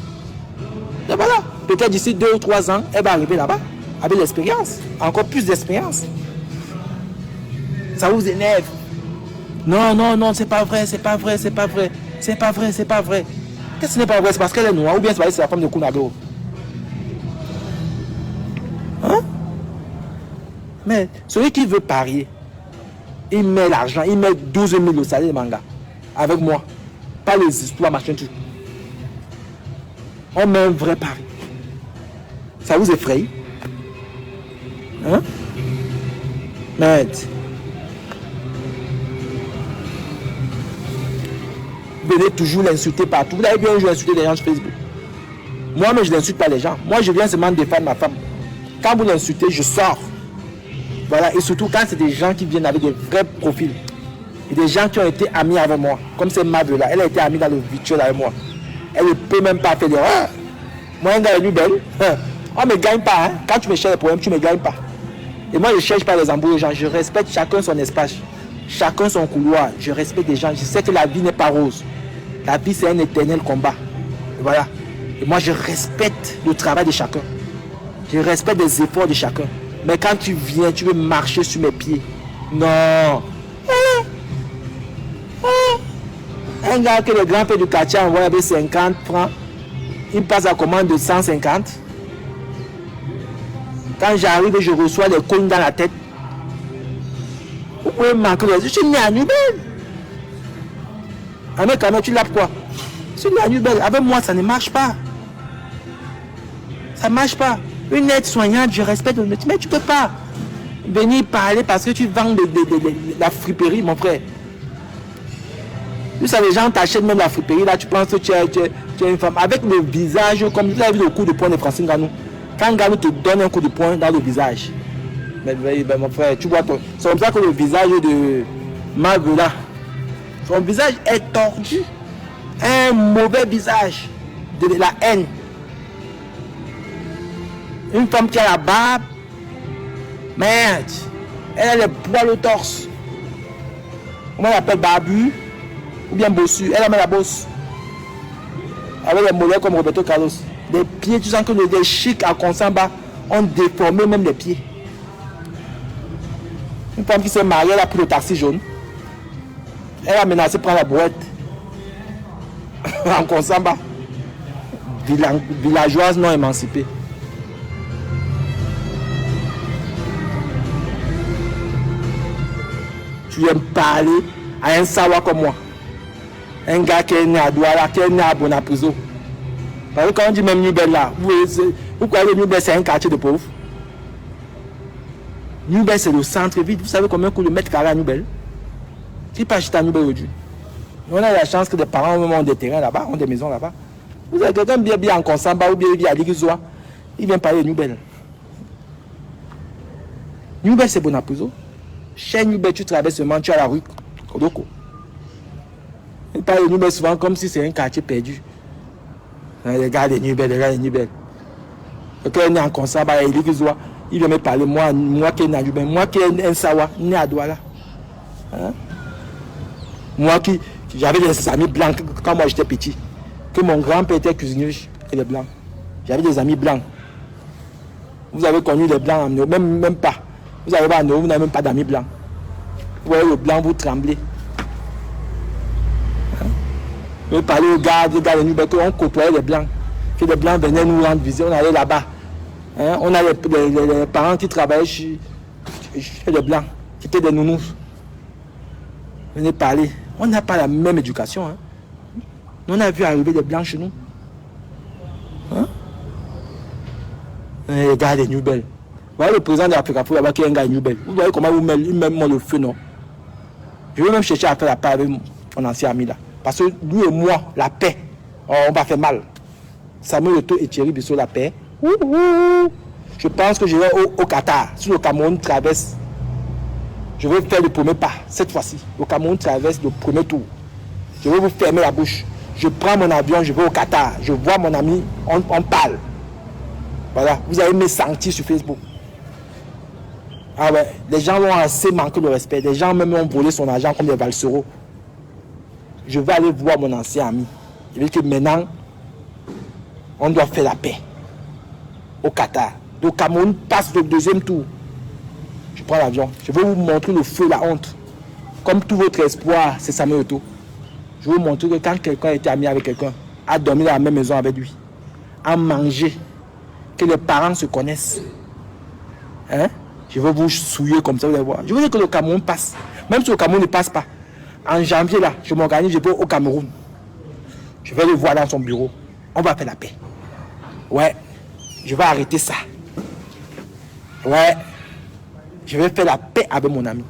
Et voilà, peut-être d'ici 2 ou 3 ans, elle va arriver là-bas, avec l'expérience, encore plus d'expérience. Ça vous énerve. Non, c'est pas vrai. Qu'est-ce que ce n'est pas vrai? C'est parce qu'elle est noire ou bien c'est parce que c'est la femme de Kounado? Hein? Mais celui qui veut parier, il met l'argent, il met 12 000 au salaire de manga. Avec moi. Pas les histoires, machin, tout. On met un vrai pari. Ça vous effraie? Hein? Mais venez toujours l'insulter partout. Vous avez bien un jour insulter les gens sur Facebook. Moi, mais je n'insulte pas les gens. Moi, je viens seulement défendre ma femme. Quand vous l'insultez, je sors. Voilà. Et surtout quand c'est des gens qui viennent avec des vrais profils. Et des gens qui ont été amis avec moi. Comme c'est Mave là. Elle a été amie dans le virtuel avec moi. Elle ne peut même pas faire des... Ah, moi, un gars est lui belle. On ne me gagne pas. Hein. Quand tu me cherches des problèmes, tu ne me gagnes pas. Et moi, je ne cherche pas les embrouilles aux gens. Je respecte chacun son espace. Chacun son couloir. Je respecte les gens. Je sais que la vie n'est pas rose. La vie, c'est un éternel combat. Et voilà. Et moi, je respecte le travail de chacun. Je respecte les efforts de chacun. Mais quand tu viens, tu veux marcher sur mes pieds. Non. Un gars que le grand-père du quartier envoie avec 50 francs, il passe à commande de 150. Quand j'arrive et je reçois des cognes dans la tête, vous pouvez manquer les yeux. Je suis né à Nubel. Avec Kamel, tu l'as quoi? Je suis né à Nubel. Avec moi, ça ne marche pas. Ça ne marche pas. Une aide-soignante, je respecte, mais tu ne peux pas venir parler parce que tu vends la friperie, mon frère. Tu sais, les gens t'achètent même la friperie, là, tu penses que tu es une femme. Avec le visage, comme tu as vu le coup de poing de Francine Ganou. Quand Ganou te donne un coup de poing dans le visage, mais mon frère, tu vois, c'est comme ça que le visage de Margot là, son visage est tordu. Un mauvais visage de la haine. Une femme qui a la barbe, merde, elle a les poils au torse. Comment on l'appelle, barbu ou bien bossu? Elle a mis la bosse. Avec les mollets comme Roberto Carlos. Des pieds, tu sens que les chics à Consamba ont déformé même les pieds. Une femme qui s'est mariée, elle a pris le taxi jaune. Elle a menacé de prendre la brouette. En Consamba. Villageoise non émancipée. Tu viens parler à un sawa comme moi. Un gars qui est né à Douala, qui est né à Bonapuzo. Parce que quand on dit même Nubel là, vous croyez que Nubel c'est un quartier de pauvres? Nubel c'est le centre-ville. Vous savez combien coûte le mètre carré à Nubel? Qui peut acheter à Nubel aujourd'hui? On a la chance que des parents ont des terrains là-bas, ont des maisons là-bas. Vous avez quelqu'un bien en Consamba ou bien à Ligizoa, il vient parler de Nubel. Nubel c'est Bonapuzo. Chez Nubel, tu traverses seulement, tu as la rue Kodoko. Il parle de Nubel souvent comme si c'est un quartier perdu. Les gars de Nubel, les gars de Nubel. Quand il est en concert, il vient me parler, moi qui est né moi qui est un Sawa, né à Douala. Hein? Moi qui, j'avais des amis blancs quand moi j'étais petit. Que mon grand-père était cuisinier et les blancs. J'avais des amis blancs. Vous avez connu les blancs, même pas. Vous n'avez pas, vous n'avez même pas d'amis blancs. Vous voyez le blanc, vous tremblez. Hein? Vous parlez aux gars de New York, on côtoyait les blancs. Que les blancs venaient nous rendre visite, on allait là-bas. Hein? On a les parents qui travaillaient chez les blancs, qui étaient des nounous. Venez parler. On n'a pas la même éducation. Hein? On a vu arriver des blancs chez nous. Hein? Les gars des New Bell. Vous voyez le président de l'Afrique là-bas qui est un gars de New Bell. Vous voyez comment il met le feu, non? Je vais même chercher à faire la paix avec mon ancien ami là. Parce que lui et moi, la paix, on va faire mal. Samuel Eto'o et Thierry Bissot, la paix. Je pense que je vais au Qatar. Si le Cameroun traverse, je vais faire le premier pas, cette fois-ci. Le Cameroun traverse le premier tour. Je vais vous fermer la bouche. Je prends mon avion, je vais au Qatar. Je vois mon ami, on parle. Voilà, vous allez me sentir sur Facebook. Ah ouais, les gens ont assez manqué de respect. Les gens même ont volé son argent comme des valsereaux. Je vais aller voir mon ancien ami. Je vais dire que maintenant, on doit faire la paix au Qatar. Le Cameroun passe le deuxième tour. Je prends l'avion. Je vais vous montrer le feu, la honte. Comme tout votre espoir, c'est Samuel Eto'o. Je vais vous montrer que quand quelqu'un était ami avec quelqu'un, a dormi dans la même maison avec lui, a mangé, que les parents se connaissent. Hein? Je vais vous souiller comme ça, vous allez voir. Je veux dire que le Cameroun passe. Même si le Cameroun ne passe pas. En janvier, là, je m'organise, je vais au Cameroun. Je vais le voir dans son bureau. On va faire la paix. Ouais, je vais arrêter ça. Ouais, je vais faire la paix avec mon ami.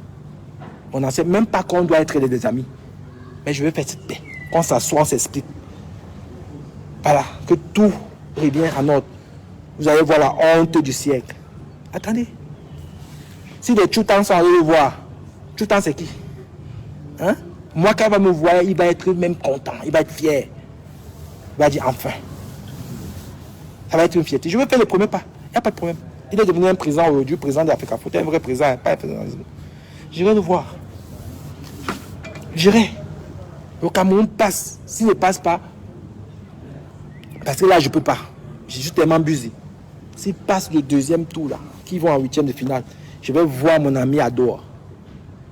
On n'en sait même pas qu'on doit être des amis. Mais je vais faire cette paix. Qu'on s'assoit, on s'explique. Voilà, que tout revient en ordre. Vous allez voir la honte du siècle. Attendez. Si les Tchoutans sont allés le voir, Tchoutan c'est qui? Hein? Moi, quand il va me voir, il va être même content, il va être fier. Il va dire enfin. Ça va être une fierté. Je vais faire le premier pas. Il n'y a pas de problème. Il est devenu un président aujourd'hui, président de l'Afrique. Il est un vrai président, pas un président. J'irai le voir. J'irai. Le Cameroun passe. S'il ne passe pas, parce que là, je ne peux pas. J'ai juste tellement busy. S'il passe le deuxième tour, là, qui vont en huitième de finale, je vais voir mon ami à dehors.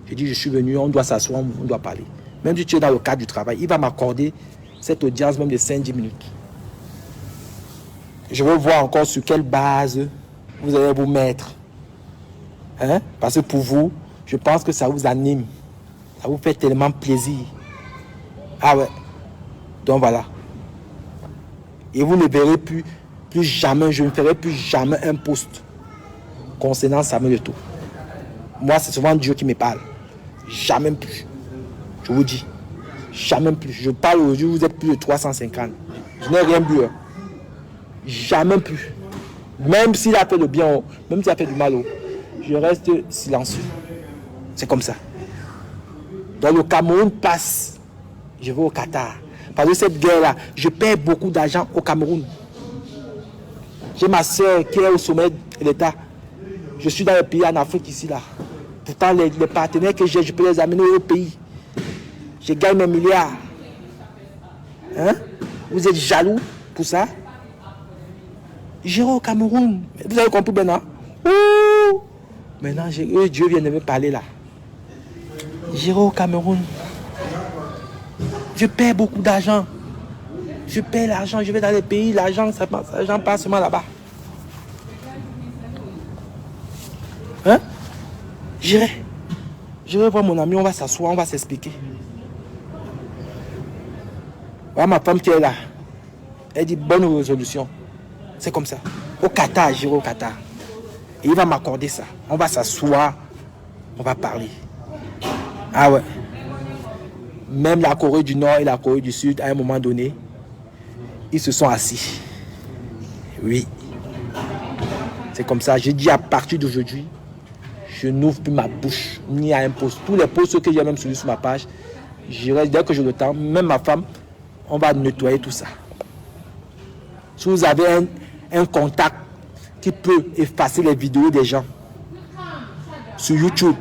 J'ai dit, je suis venu, on doit s'asseoir, on doit parler. Même si tu es dans le cadre du travail, il va m'accorder cette audience même de 5-10 minutes. Je veux voir encore sur quelle base vous allez vous mettre. Hein? Parce que pour vous, je pense que ça vous anime. Ça vous fait tellement plaisir. Ah ouais. Donc voilà. Et vous ne verrez plus jamais, je ne ferai plus jamais un post concernant Samuel Eto'o. Moi, c'est souvent Dieu qui me parle. Jamais plus. Je vous dis. Jamais plus. Je parle aujourd'hui, vous êtes plus de 350. Je n'ai rien bu. Hein. Jamais plus. Même s'il a fait le bien, même s'il a fait du mal, je reste silencieux. C'est comme ça. Donc le Cameroun passe. Je vais au Qatar. Parce que cette guerre-là, je perds beaucoup d'argent au Cameroun. J'ai ma soeur qui est au sommet de l'État. Je suis dans les pays en Afrique ici, là. Pourtant, les partenaires que j'ai, je peux les amener au pays. Je gagne mes milliards. Hein? Vous êtes jaloux pour ça? J'irai au Cameroun. Vous avez compris maintenant? Ouh! Maintenant, Dieu vient de me parler là. J'irai au Cameroun. Je perds beaucoup d'argent. Je perds l'argent, je vais dans les pays, l'argent passe seulement là-bas. Hein? J'irai voir mon ami, on va s'asseoir, on va s'expliquer. Voilà ma femme qui est là. Elle dit bonne résolution. C'est comme ça. Au Qatar, j'irai au Qatar. Et il va m'accorder ça. On va s'asseoir, on va parler. Ah ouais. Même la Corée du Nord et la Corée du Sud, à un moment donné, ils se sont assis. Oui. C'est comme ça. J'ai dit à partir d'aujourd'hui, je n'ouvre plus ma bouche, ni à un post. Tous les posts que j'ai même sur ma page, j'irai dès que j'ai le temps, même ma femme, on va nettoyer tout ça. Si vous avez un contact qui peut effacer les vidéos des gens sur YouTube.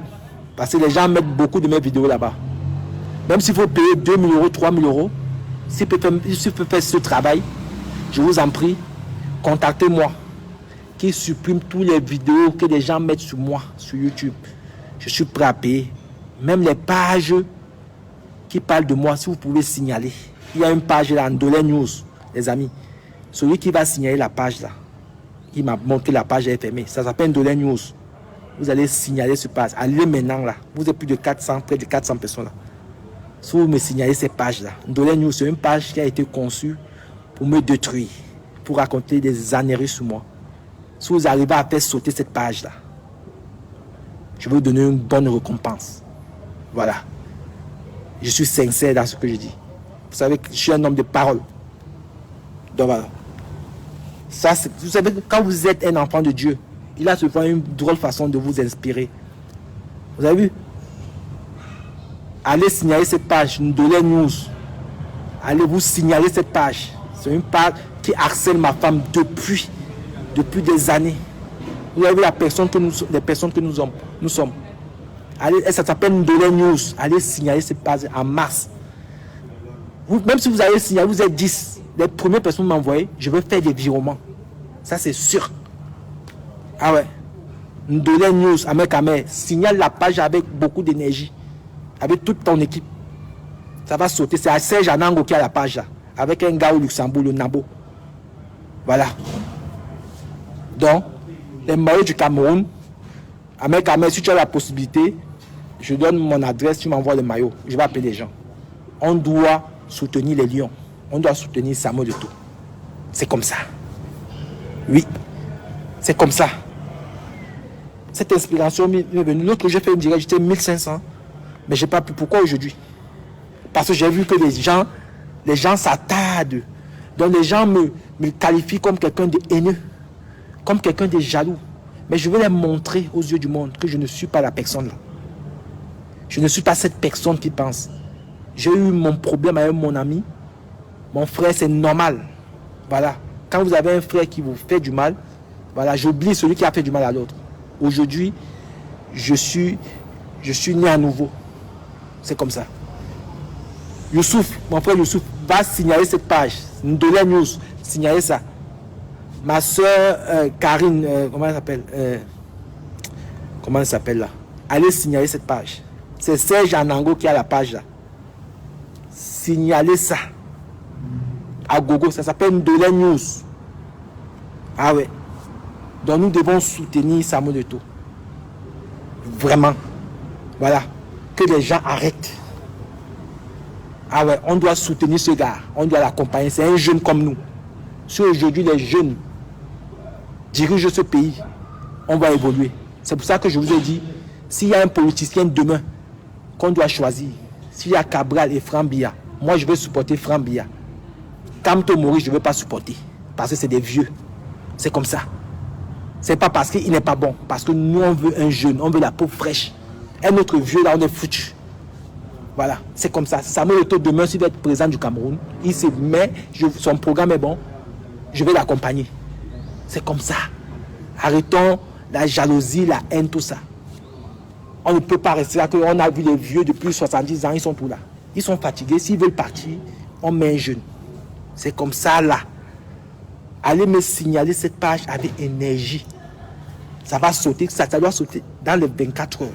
Parce que les gens mettent beaucoup de mes vidéos là-bas. Même s'il faut payer 2 000 euros, 3 000 euros, s'il peut faire ce travail, je vous en prie, contactez-moi. Qui supprime toutes les vidéos que les gens mettent sur moi, sur YouTube. Je suis prêt à payer. Même les pages qui parlent de moi, si vous pouvez signaler. Il y a une page là, Ndolé News, les amis. Celui qui va signaler la page là, il m'a montré la page est fermée. Ça s'appelle Ndolé News. Vous allez signaler ce page. Allez maintenant là. Vous êtes plus de 400, près de 400 personnes là. Si vous me signalez ces pages là, Ndolé News, c'est une page qui a été conçue pour me détruire, pour raconter des âneries sur moi. Si vous arrivez à faire sauter cette page là, je vais vous donner une bonne récompense. Voilà. Je suis sincère dans ce que je dis. Vous savez que je suis un homme de parole. Donc voilà. Ça, vous savez que quand vous êtes un enfant de Dieu, il a souvent une drôle façon de vous inspirer. Vous avez vu? Allez signaler cette page, Ndolé News. Allez vous signaler cette page. C'est une page qui harcèle ma femme depuis des années. Vous avez vu les personnes que nous sommes. Allez, ça s'appelle Ndolé News. Allez signaler cette page en mars. Même si vous allez signaler, vous êtes 10. Les premières personnes m'envoient, je vais faire des virements. Ça c'est sûr. Ah ouais. Ndolé News, Amek, signale la page avec beaucoup d'énergie. Avec toute ton équipe. Ça va sauter. C'est à Serge Anango qui a la page là. Avec un gars au Luxembourg, le Nabo. Voilà. Donc, les maillots du Cameroun, Amek, si tu as la possibilité, je donne mon adresse, tu m'envoies le maillot. Je vais appeler les gens. On doit soutenir les Lions. On doit soutenir Samuel Eto'o. C'est comme ça. Oui. C'est comme ça. Cette inspiration m'est venue. L'autre que j'ai fait une direct, j'étais 1500. Mais je n'ai pas pu. Pourquoi aujourd'hui? Parce que j'ai vu que les gens s'attardent. Donc les gens me qualifient comme quelqu'un de haineux. Comme quelqu'un de jaloux. Mais je veux leur montrer aux yeux du monde que je ne suis pas la personne là. Je ne suis pas cette personne qui pense. J'ai eu mon problème avec mon ami. Mon frère, c'est normal. Voilà. Quand vous avez un frère qui vous fait du mal, voilà, j'oublie celui qui a fait du mal à l'autre. Aujourd'hui, je suis né à nouveau. C'est comme ça. Youssouf, mon frère Youssouf, va signaler cette page. Ndolé News, signaler ça. Ma soeur Karine, comment elle s'appelle comment elle s'appelle là? Allez signaler cette page. C'est Serge Anango qui a la page là. Signalez ça. À gogo, ça s'appelle Ndolé News. Ah ouais. Donc nous devons soutenir Samuel Eto'o. Vraiment. Voilà. Que les gens arrêtent. Ah ouais, on doit soutenir ce gars. On doit l'accompagner. C'est un jeune comme nous. Si aujourd'hui les jeunes dirigent ce pays, on va évoluer. C'est pour ça que je vous ai dit, s'il y a un politicien demain qu'on doit choisir, s'il y a Cabral et Franck Biya, moi je vais supporter Franck Biya. Kamto Mori, je ne vais pas supporter. Parce que c'est des vieux. C'est comme ça. C'est pas parce qu'il n'est pas bon. Parce que nous, on veut un jeune. On veut la peau fraîche. Un autre vieux, là, on est foutu. Voilà. C'est comme ça. Samuel Eto'o, demain, s'il va être président du Cameroun, il se met, son programme est bon, je vais l'accompagner. C'est comme ça. Arrêtons la jalousie, la haine, tout ça. On ne peut pas rester là. On a vu les vieux depuis 70 ans, ils sont tous là. Ils sont fatigués. S'ils veulent partir, on met un jeune. C'est comme ça là. Allez me signaler cette page avec énergie. Ça va sauter, ça doit sauter dans les 24 heures.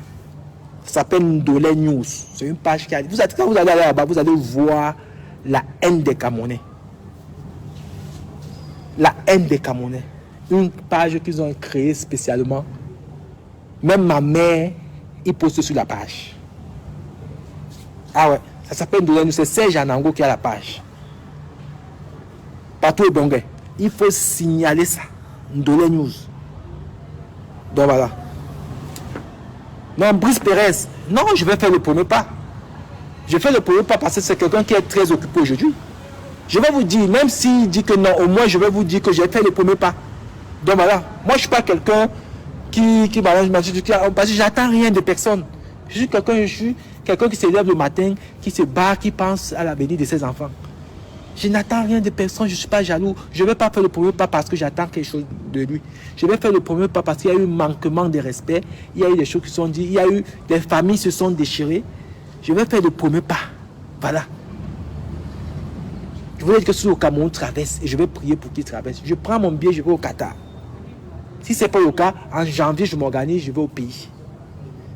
Ça s'appelle Ndolé News. C'est une page qui a... Quand vous allez là-bas, vous allez voir la haine des Camerounais. La haine des Camerounais. Une page qu'ils ont créée spécialement. Même ma mère, il poste sur la page. Ah ouais, ça s'appelle Ndolé News. C'est Serge Anango qui a la page. Partout au Bongé. Il faut signaler ça. Ndolé News. Donc voilà. Non, Brice Pérez. Non, je vais faire le premier pas. Je fais le premier pas parce que c'est quelqu'un qui est très occupé aujourd'hui. Je vais vous dire, même s'il dit que non, au moins je vais vous dire que j'ai fait le premier pas. Donc voilà. Moi, je ne suis pas quelqu'un qui parce que j'attends rien de personne. Je suis quelqu'un qui se lève le matin, qui se bat, qui pense à l'avenir de ses enfants. Je n'attends rien de personne, je ne suis pas jaloux. Je ne vais pas faire le premier pas parce que j'attends quelque chose de lui. Je vais faire le premier pas parce qu'il y a eu un manquement de respect. Il y a eu des choses qui sont dites. Il y a eu des familles se sont déchirées. Je vais faire le premier pas. Voilà. Je voulais dire que si le Cameroun traverse, et je vais prier pour qu'il traverse. Je prends mon billet, je vais au Qatar. Si ce n'est pas le cas, en janvier, je m'organise, je vais au pays.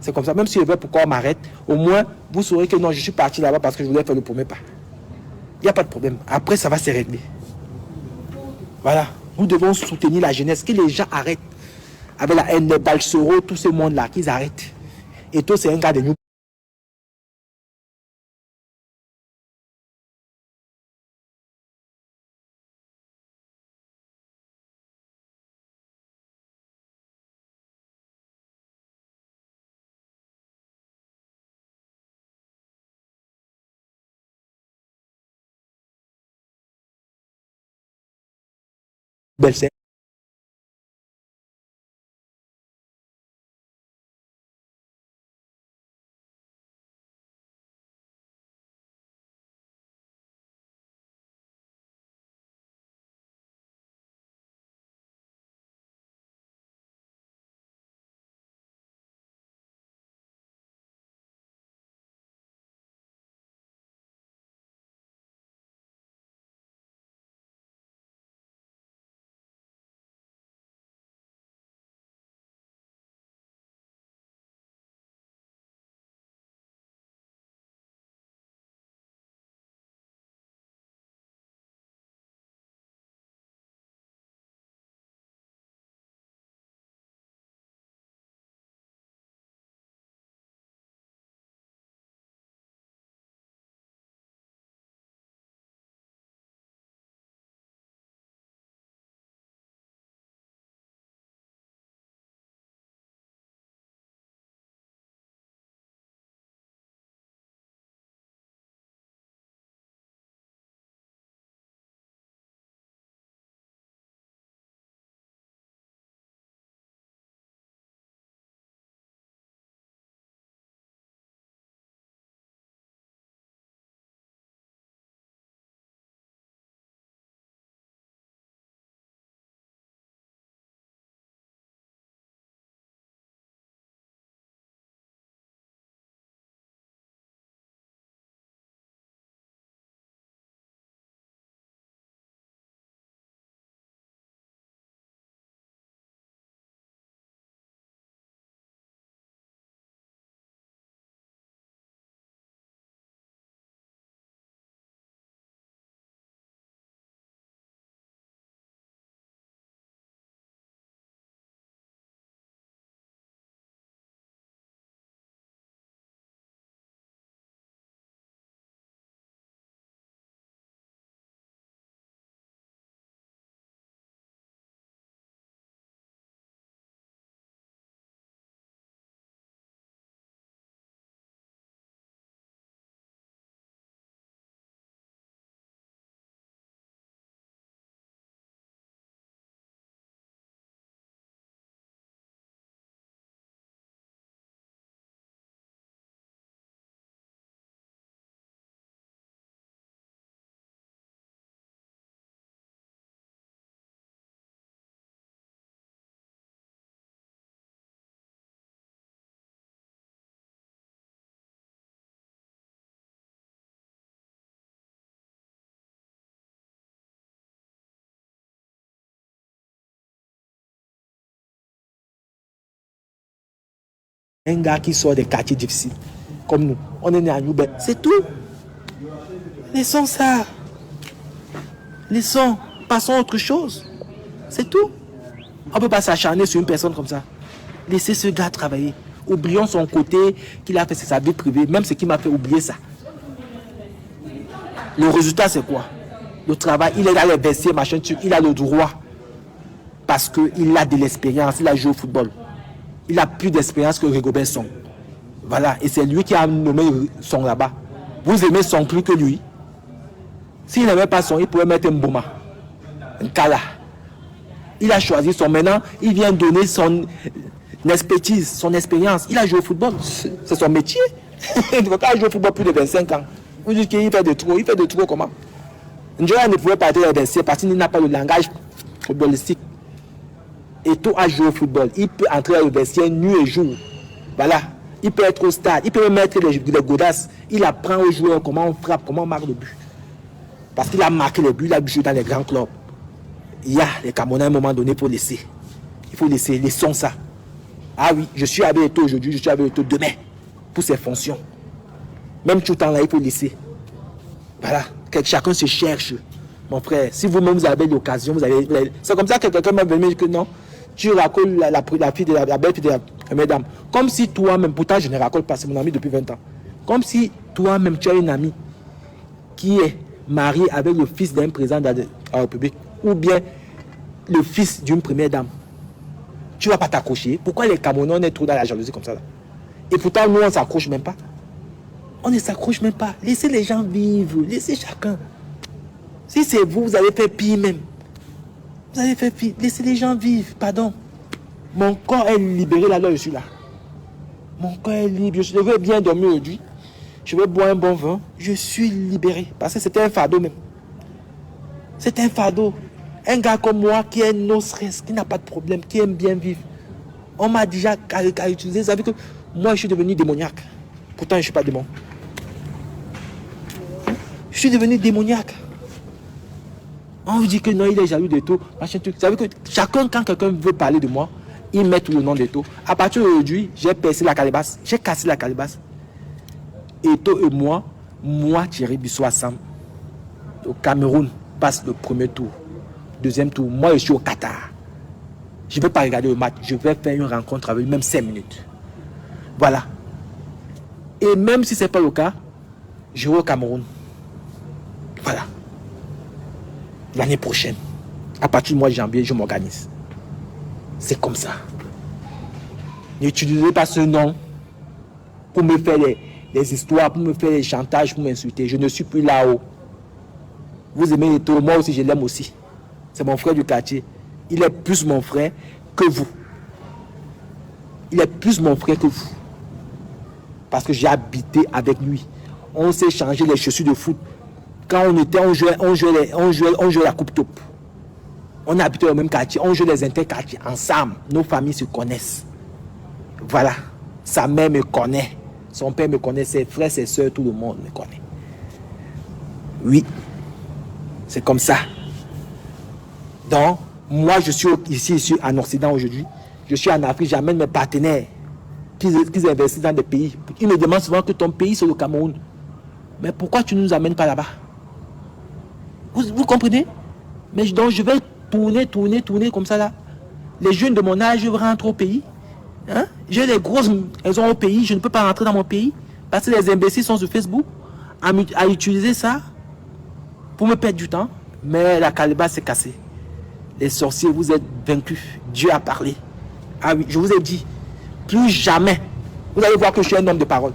C'est comme ça. Même si je veux pourquoi on m'arrête, au moins, vous saurez que non, je suis parti là-bas parce que je voulais faire le premier pas. Il n'y a pas de problème. Après, ça va se régler. Voilà. Nous devons soutenir la jeunesse. Que les gens arrêtent. Avec la haine, les Balsoro, tout ce monde-là, qu'ils arrêtent. Et toi, c'est un gars de nous. Belle. Un gars qui sort des quartiers difficiles, comme nous. On est né à Noubet. C'est tout. Laissons ça. Laissons. Passons à autre chose. C'est tout. On ne peut pas s'acharner sur une personne comme ça. Laissez ce gars travailler. Oublions son côté qu'il a fait, c'est sa vie privée. Même ce qui m'a fait oublier ça. Le résultat, c'est quoi? Le travail, il est dans les vestiaires, machin, il a le droit. Parce qu'il a de l'expérience, il a joué au football. Il a plus d'expérience que Rigobert Song. Voilà, et c'est lui qui a nommé Song là-bas. Vous aimez Song plus que lui. S'il n'aimait pas Song, il pouvait mettre un Mboma, un Kala. Il a choisi Song. Maintenant, il vient donner son expertise, son expérience. Il a joué au football, c'est son métier. Il ne peut pas jouer au football plus de 25 ans. Vous dites qu'il fait de trop, comment? Ndjoya ne pouvait pas être invincible parce qu'il n'a pas le langage footballistique. Eto'o a joué au football. Il peut entrer au vestiaire nuit et jour. Voilà. Il peut être au stade. Il peut même mettre les godasses. Il apprend aux joueurs comment on frappe, comment on marque le but. Parce qu'il a marqué les buts, il a joué dans les grands clubs. Il y a les Camerounais à un moment donné pour laisser. Il faut laisser, laissons ça. Ah oui, je suis avec Eto'o aujourd'hui, je suis avec Eto'o demain. Pour ses fonctions. Même tout le temps là, il faut laisser. Voilà. Chacun se cherche. Mon frère, si vous-même vous avez l'occasion, vous avez. C'est comme ça que quelqu'un m'a venu dire que non, tu racoles la fille de la belle fille de la première dame. Comme si toi-même, pourtant je ne racole pas, c'est mon ami depuis 20 ans. Comme si toi-même tu as une amie qui est mariée avec le fils d'un président de la République ou bien le fils d'une première dame. Tu ne vas pas t'accrocher. Pourquoi les Camerounais, on est trop dans la jalousie comme ça là? Et pourtant, nous, on ne s'accroche même pas. On ne s'accroche même pas. Laissez les gens vivre. Laissez chacun. Si c'est vous, vous allez faire pire même. Vous allez faire pire. Laissez les gens vivre. Pardon. Mon corps est libéré là, je suis là. Mon corps est libre. Je veux bien dormir aujourd'hui. Je veux boire un bon vin. Je suis libéré. Parce que c'était un fardeau même. C'est un fardeau. Un gars comme moi qui est no stress, qui n'a pas de problème, qui aime bien vivre. On m'a déjà utilisé. Vous savez que moi, je suis devenu démoniaque. Pourtant, je ne suis pas démon. Je suis devenu démoniaque. On vous dit que non, il est jaloux d'Eto'o. Machin truc. Vous savez que chacun, quand quelqu'un veut parler de moi, il met tout le nom d'Eto'o. À partir d'aujourd'hui, j'ai percé la calebasse. J'ai cassé la calebasse. Eto'o et moi, Thierry Bissou Assam, au Cameroun, passe le premier tour. Deuxième tour, moi je suis au Qatar. Je ne vais pas regarder le match. Je vais faire une rencontre avec lui, même 5 minutes. Voilà. Et même si ce n'est pas le cas, je vais au Cameroun. Voilà. L'année prochaine, à partir du mois de janvier, je m'organise. C'est comme ça. N'utilisez pas ce nom pour me faire les histoires, pour me faire les chantages, pour m'insulter. Je ne suis plus là-haut. Vous aimez Eto'o, moi aussi je l'aime aussi. C'est mon frère du quartier. Il est plus mon frère que vous. Il est plus mon frère que vous. Parce que j'ai habité avec lui. On s'est changé les chaussures de foot. Quand on jouait la coupe top. On habitait au même quartier. On jouait les interquartiers ensemble. Nos familles se connaissent. Voilà. Sa mère me connaît. Son père me connaît. Ses frères, ses soeurs, tout le monde me connaît. Oui. C'est comme ça. Donc, moi, je suis ici en Occident aujourd'hui. Je suis en Afrique. J'amène mes partenaires qui investissent dans des pays. Ils me demandent souvent que ton pays, c'est le Cameroun. Mais pourquoi tu ne nous amènes pas là-bas? Vous comprenez? Mais donc, je vais tourner comme ça là. Les jeunes de mon âge rentrent au pays. Hein? J'ai les grosses maisons au pays. Je ne peux pas rentrer dans mon pays parce que les imbéciles sont sur Facebook à utiliser ça pour me perdre du temps. Mais la calebasse s'est cassée. Les sorciers, vous êtes vaincus. Dieu a parlé. Ah oui, je vous ai dit, plus jamais. Vous allez voir que je suis un homme de parole.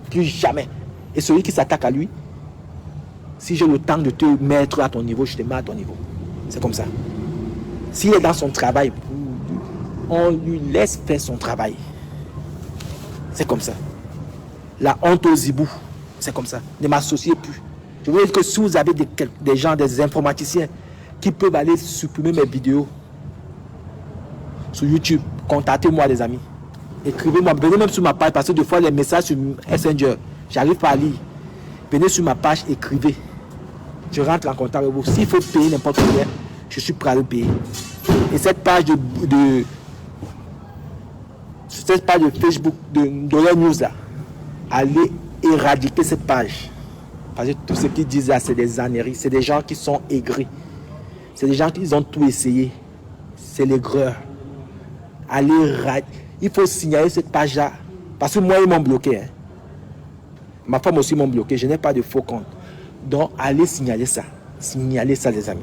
Plus jamais. Et celui qui s'attaque à lui, si j'ai le temps de te mettre à ton niveau, je te mets à ton niveau. C'est comme ça. S'il est dans son travail, on lui laisse faire son travail. C'est comme ça. La honte aux hiboux, c'est comme ça. Ne m'associez plus. Je veux dire que si vous avez des gens, des informaticiens qui peuvent aller supprimer mes vidéos sur YouTube, contactez-moi les amis. Écrivez-moi, venez même sur ma page parce que des fois les messages sur Messenger, j'arrive pas à lire. Venez sur ma page, écrivez. Je rentre en contact avec vous. S'il faut payer n'importe combien, je suis prêt à le payer. Et cette page de Facebook, de la news là, allez éradiquer cette page. Parce que tout ce qu'ils disent là, c'est des âneries. C'est des gens qui sont aigris. C'est des gens qui ont tout essayé. C'est l'aigreur. Il faut signaler cette page là. Parce que moi, ils m'ont bloqué. Hein. Ma femme aussi m'ont bloqué. Je n'ai pas de faux compte. Donc, allez signaler ça. Signalez ça, les amis.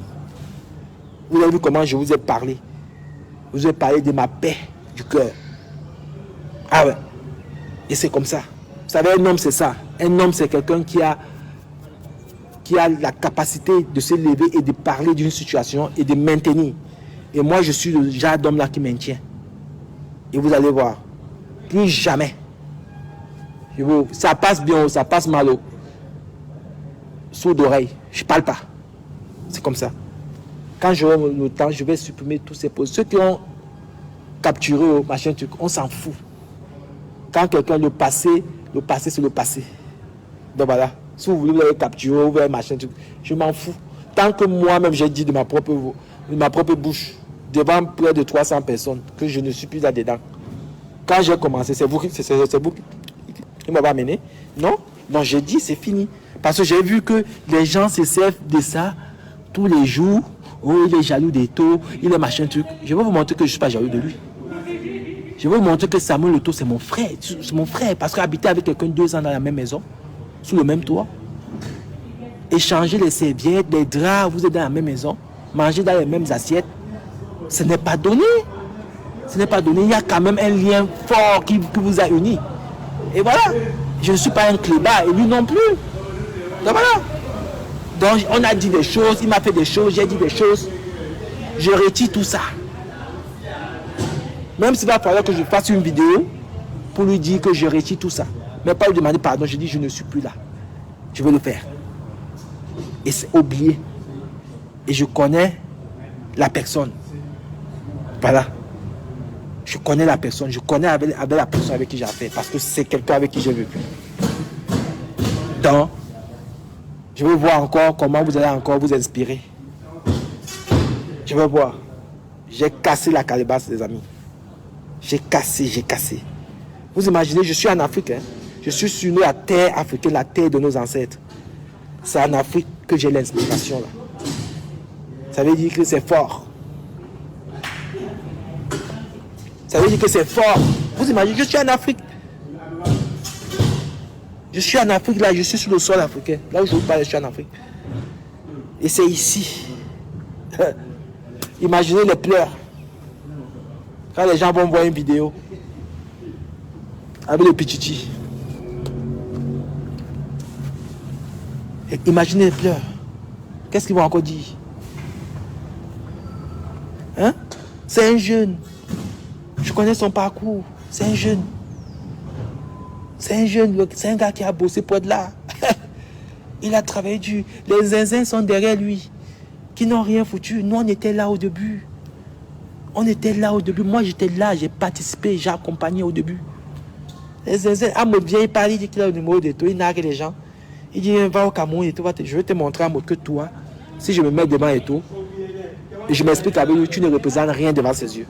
Vous avez vu comment je vous ai parlé. Je vous ai parlé de ma paix du cœur. Ah ouais. Et c'est comme ça. Vous savez, un homme, c'est ça. Un homme, c'est quelqu'un qui a la capacité de se lever et de parler d'une situation et de maintenir. Et moi, je suis le genre d'homme-là qui maintient. Et vous allez voir. Plus jamais. Ça passe bien, ça passe mal. Sourd d'oreille. Je ne parle pas. C'est comme ça. Quand j'aurai le temps, je vais supprimer tous ces posts. Ceux qui ont capturé au machin truc, on s'en fout. Quand quelqu'un le passé, c'est le passé. Donc voilà. Si vous voulez, vous allez capturer, vous voulez machin truc. Je m'en fous. Tant que moi-même, j'ai dit de ma propre bouche, devant près de 300 personnes, que je ne suis plus là-dedans. Quand j'ai commencé, c'est vous qui m'avez amené. Non? Donc j'ai dit, c'est fini. Parce que j'ai vu que les gens se servent de ça tous les jours. Oh, il est jaloux des taux, il est machin truc. Je vais vous montrer que je ne suis pas jaloux de lui. Je vais vous montrer que Samuel Eto'o, c'est mon frère. C'est mon frère. Parce qu'habiter avec quelqu'un 2 ans dans la même maison, sous le même toit, échanger les serviettes, les draps, vous êtes dans la même maison, manger dans les mêmes assiettes, ce n'est pas donné. Ce n'est pas donné. Il y a quand même un lien fort qui vous a unis. Et voilà. Je ne suis pas un clébard et lui non plus. Donc voilà. Donc on a dit des choses, il m'a fait des choses, j'ai dit des choses. Je retire tout ça. Même s'il va falloir que je fasse une vidéo pour lui dire que je retire tout ça. Mais pas lui demander pardon, je dis je ne suis plus là. Je vais le faire. Et c'est oublié. Et je connais la personne. Voilà. Je connais la personne. Je connais avec la personne avec qui j'ai affaire. Parce que c'est quelqu'un avec qui j'ai vécu. Donc, je vais voir encore comment vous allez encore vous inspirer. Je vais voir. J'ai cassé la calebasse, les amis. J'ai cassé. Vous imaginez, je suis en Afrique. Hein? Je suis sur la terre africaine, la terre de nos ancêtres. C'est en Afrique que j'ai l'inspiration. Là. Ça veut dire que c'est fort. Ça veut dire que c'est fort. Vous imaginez, je suis en Afrique. Je suis en Afrique, là, je suis sur le sol africain. Là où je vous parle, je suis en Afrique. Et c'est ici. Imaginez les pleurs. Quand les gens vont voir une vidéo avec le pichichi. Et imaginez les pleurs. Qu'est-ce qu'ils vont encore dire? Hein? C'est un jeune. Je connais son parcours. C'est un jeune. C'est un jeune. C'est un gars qui a bossé pour être là. Il a travaillé dur. Les zinzins sont derrière lui. Qui n'ont rien foutu. Nous, on était là au début. On était là au début. Moi, j'étais là. J'ai participé. J'ai accompagné au début. Les zinzins, me vient, il parle. Il dit qu'il a le numéro de tout. Il nargue les gens. Il dit, va au Cameroun et tout. Je vais te montrer à mode que toi, si je me mets devant et tout, et je m'explique avec lui, tu ne représentes rien devant ses yeux.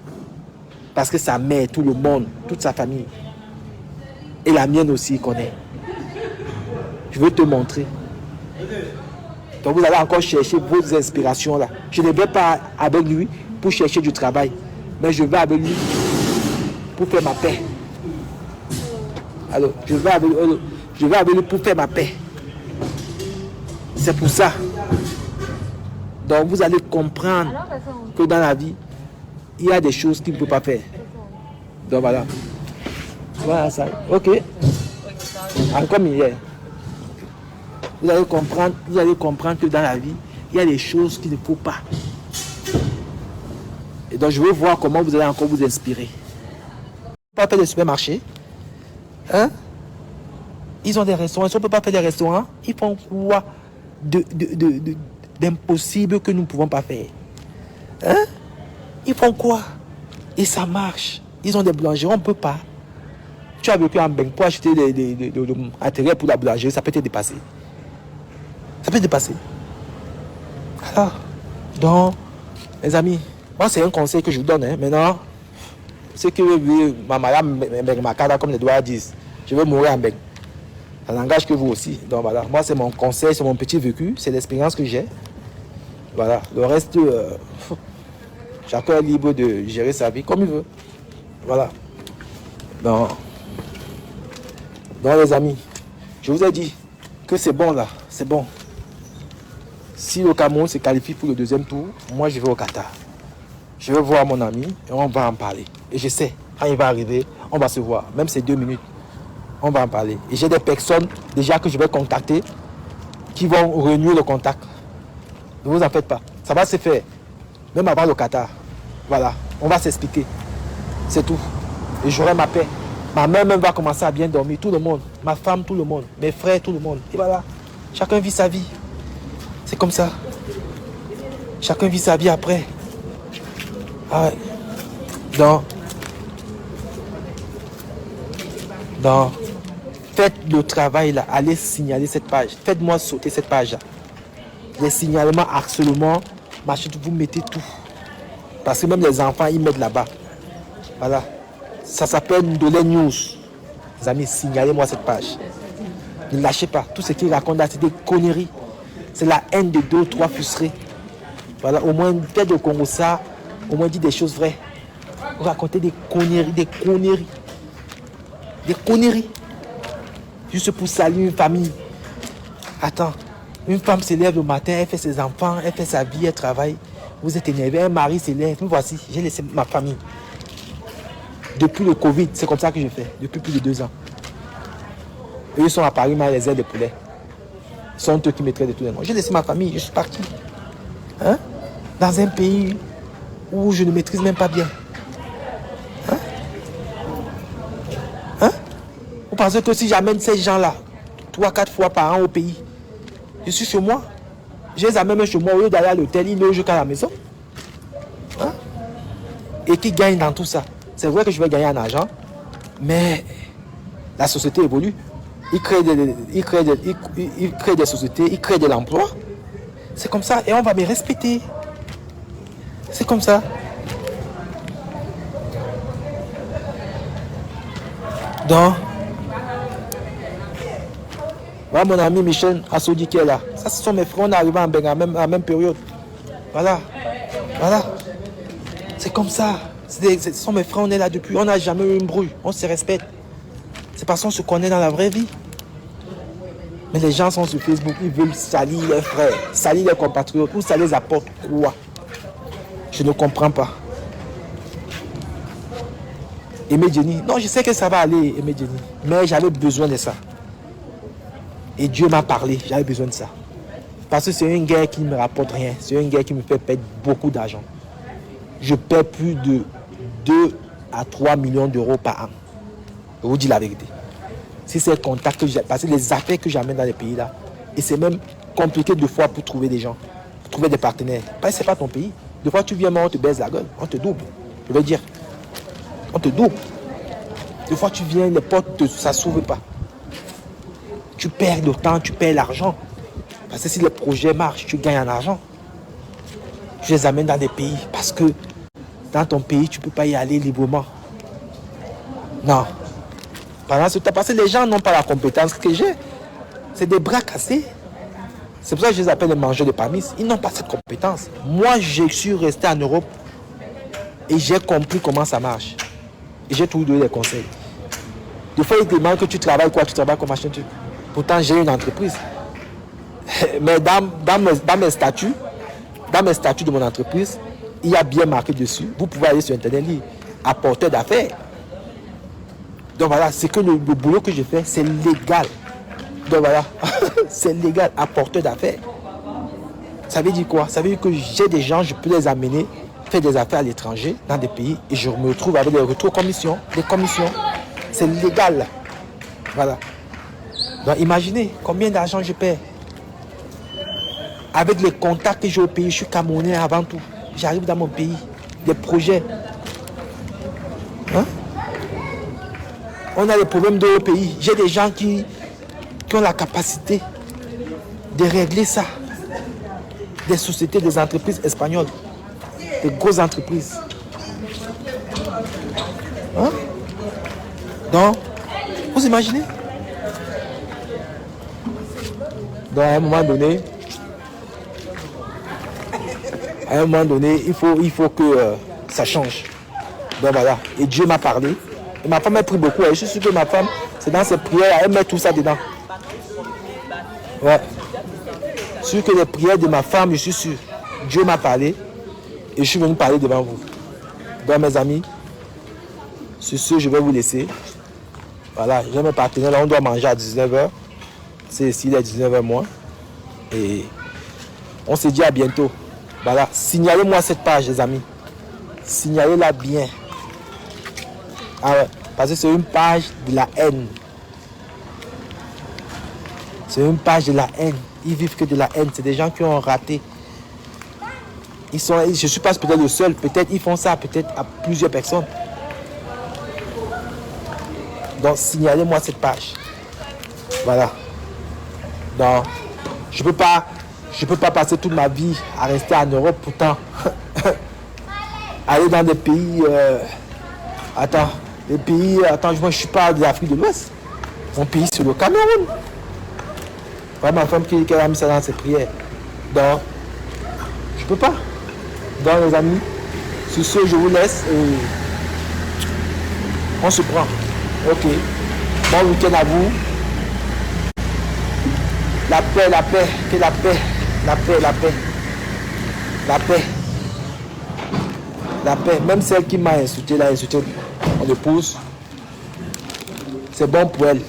Parce que sa mère, tout le monde, toute sa famille, et la mienne aussi, il connaît. Je veux te montrer. Donc vous allez encore chercher vos inspirations là. Je ne vais pas avec lui pour chercher du travail, mais je vais avec lui pour faire ma paix. Alors, je vais avec lui pour faire ma paix. C'est pour ça. Donc vous allez comprendre que dans la vie, il y a des choses qu'il ne peut pas faire. Donc voilà. Voilà ça. Ok. Encore hier. Vous allez comprendre que dans la vie, il y a des choses qu'il ne faut pas. Et donc je veux voir comment vous allez encore vous inspirer. Pas faire des supermarchés. Hein? Ils ont des restaurants. Si on ne peut pas faire des restaurants, ils font quoi d'impossible que nous ne pouvons pas faire? Hein? Ils font quoi? Et ça marche. Ils ont des boulangeries, on ne peut pas. Tu as vécu en Beng pour acheter des matériels pour la boulangerie, ça peut te dépasser. Ça peut te dépasser. Alors, donc, les amis, moi c'est un conseil que je vous donne. Hein. Maintenant, ceux qui veulent vivre ma madame Makada, comme les doigts disent, je veux mourir en Beng. Ça n'engage que vous aussi. Donc voilà, moi c'est mon conseil, c'est mon petit vécu, c'est l'expérience que j'ai. Voilà, le reste, chacun est libre de gérer sa vie comme il veut. Voilà. Donc les amis, je vous ai dit que c'est bon là, c'est bon. Si le Cameroun se qualifie pour le deuxième tour, moi je vais au Qatar. Je vais voir mon ami et on va en parler. Et je sais, quand il va arriver, on va se voir. Même ces 2 minutes, on va en parler. Et j'ai des personnes déjà que je vais contacter qui vont renouer le contact. Ne vous en faites pas. Ça va se faire. Même avant le Qatar. Voilà. On va s'expliquer. C'est tout. Et j'aurai ma paix. Ma mère même va commencer à bien dormir. Tout le monde. Ma femme, tout le monde. Mes frères, tout le monde. Et voilà. Chacun vit sa vie. C'est comme ça. Chacun vit sa vie après. Ah ouais. Donc, faites le travail là. Allez signaler cette page. Faites-moi sauter cette page là. Les signalements, harcèlement, machin, vous mettez tout. Parce que même les enfants, ils mettent là-bas. Voilà. Ça s'appelle Ndolé News. Les amis, signalez-moi cette page. Ne lâchez pas. Tout ce qu'ils racontent là, c'est des conneries. C'est la haine de 2 ou 3 frustrés. Voilà, au moins, peut-être au Congo, ça, au moins, dit des choses vraies. Vous racontez des conneries, des conneries. Des conneries. Juste pour saluer une famille. Attends, une femme se lève le matin, elle fait ses enfants, elle fait sa vie, elle travaille. Vous êtes énervé, un mari se lève. Me voici, j'ai laissé ma famille. Depuis le Covid, c'est comme ça que je fais, depuis plus de 2 ans. Eux, ils sont à Paris, mais les ailes de poulet. Ils sont eux qui me traitent de tous les noms. J'ai laissé ma famille, je suis parti. Hein? Dans un pays où je ne maîtrise même pas bien. Hein? Hein? Vous pensez que si j'amène ces gens-là 3-4 fois par an au pays, je suis chez moi, je les amène chez moi au lieu d'aller à l'hôtel, ils logent qu'à la maison. Hein? Et qui gagne dans tout ça? C'est vrai que je vais gagner en argent, mais la société évolue. Ils créent des sociétés, ils créent de l'emploi. C'est comme ça et on va me respecter. C'est comme ça. Donc, voilà mon ami Michel Assoudi qui est là. Ça, ce sont mes frères, on est arrivés en la même période. Voilà. Voilà. C'est comme ça. Ce sont mes frères, on est là depuis. On n'a jamais eu une brouille. On se respecte. C'est parce qu'on se connaît dans la vraie vie. Mais les gens sont sur Facebook, ils veulent salir les frères, salir les compatriotes. Où ça les apporte quoi? Je ne comprends pas. Aimé Jenny. Non, je sais que ça va aller, Aimé Jenny. Mais j'avais besoin de ça. Et Dieu m'a parlé, j'avais besoin de ça. Parce que c'est une guerre qui ne me rapporte rien. C'est une guerre qui me fait perdre beaucoup d'argent. Je perds plus de 2 à 3 millions d'euros par an. Je vous dis la vérité. Si c'est le contact que j'ai, parce que les affaires que j'amène dans les pays là, et c'est même compliqué de fois pour trouver des gens, pour trouver des partenaires. Parce que c'est pas ton pays. Des fois tu viens, on te baise la gueule, on te double. Je veux dire, on te double. Des fois tu viens, les portes, ça ne s'ouvre pas. Tu perds le temps, tu perds l'argent. Parce que si le projet marche, tu gagnes en argent. Je les amène dans des pays parce que dans ton pays, tu ne peux pas y aller librement. Non. Pendant ce temps, parce que les gens n'ont pas la compétence que j'ai. C'est des bras cassés. C'est pour ça que je les appelle les mangeurs de pamis. Ils n'ont pas cette compétence. Moi, je suis resté en Europe et j'ai compris comment ça marche. Et j'ai toujours donné des conseils. Des fois, ils demandent que tu travailles quoi, tu travailles comme machin. Pourtant, j'ai une entreprise. Mais dans mes statuts de mon entreprise, il y a bien marqué dessus. Vous pouvez aller sur Internet lire apporteur d'affaires. Donc voilà, c'est que le boulot que je fais, c'est légal. Donc voilà, c'est légal, apporteur d'affaires. Ça veut dire quoi? Ça veut dire que j'ai des gens, je peux les amener, faire des affaires à l'étranger, dans des pays, et je me retrouve avec des retours commissions, des commissions. C'est légal. Voilà. Donc imaginez combien d'argent je perds. Avec les contacts que j'ai au pays, je suis Camerounais avant tout. J'arrive dans mon pays, des projets. Hein? On a des problèmes de nos pays. J'ai des gens qui ont la capacité de régler ça. Des sociétés, des entreprises espagnoles. Des grosses entreprises. Hein? Donc, vous imaginez? Donc, à un moment donné, il faut que ça change. Donc voilà. Et Dieu m'a parlé. Et ma femme a pris beaucoup. Et je suis sûr que ma femme, c'est dans ses prières, elle met tout ça dedans. Ouais. Sûr que les prières de ma femme, je suis sûr. Dieu m'a parlé. Et je suis venu parler devant vous. Donc mes amis, sur ce, je vais vous laisser. Voilà, j'ai mes partenaires. Là, on doit manger à 19h. C'est ici, il est 19h moins. Et on se dit à bientôt. Voilà, signalez-moi cette page, les amis. Signalez-la bien. Ah ouais, parce que c'est une page de la haine. C'est une page de la haine. Ils vivent que de la haine. C'est des gens qui ont raté. Je suis pas peut-être le seul. Peut-être ils font ça peut-être à plusieurs personnes. Donc, signalez-moi cette page. Voilà. Donc, je peux pas passer toute ma vie à rester en Europe. Pourtant, aller dans des pays... moi je suis pas de l'Afrique de l'Ouest. Mon pays c'est le Cameroun. Voilà ma femme qui a mis ça dans ses prières. Donc, je peux pas. Donc les amis, sur ce je vous laisse et on se prend. Ok. Bon week-end à vous. La paix, que la paix, la paix. Même celle qui m'a insulté, mon épouse, c'est bon pour elle.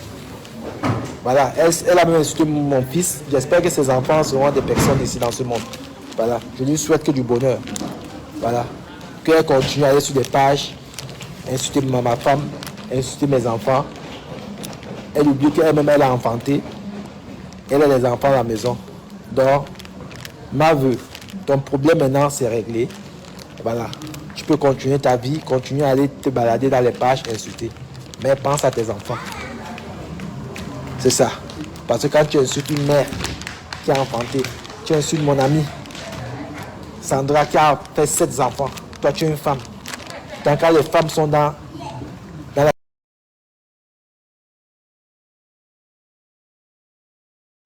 Voilà, elle a même insulté mon fils. J'espère que ses enfants seront des personnes ici dans ce monde. Voilà, je lui souhaite que du bonheur. Voilà, qu'elle continue à aller sur des pages, insulter ma femme, insulter mes enfants. Elle oublie qu'elle-même elle a enfanté. Elle a des enfants à la maison. Donc, ma vœu, ton problème maintenant c'est réglé. Voilà, tu peux continuer ta vie, continuer à aller te balader dans les pages, insulter. Mais pense à tes enfants. C'est ça. Parce que quand tu insultes une mère qui a enfanté, tu insultes mon ami Sandra qui a fait 7 enfants. Toi, tu es une femme. Donc, quand les femmes sont dans la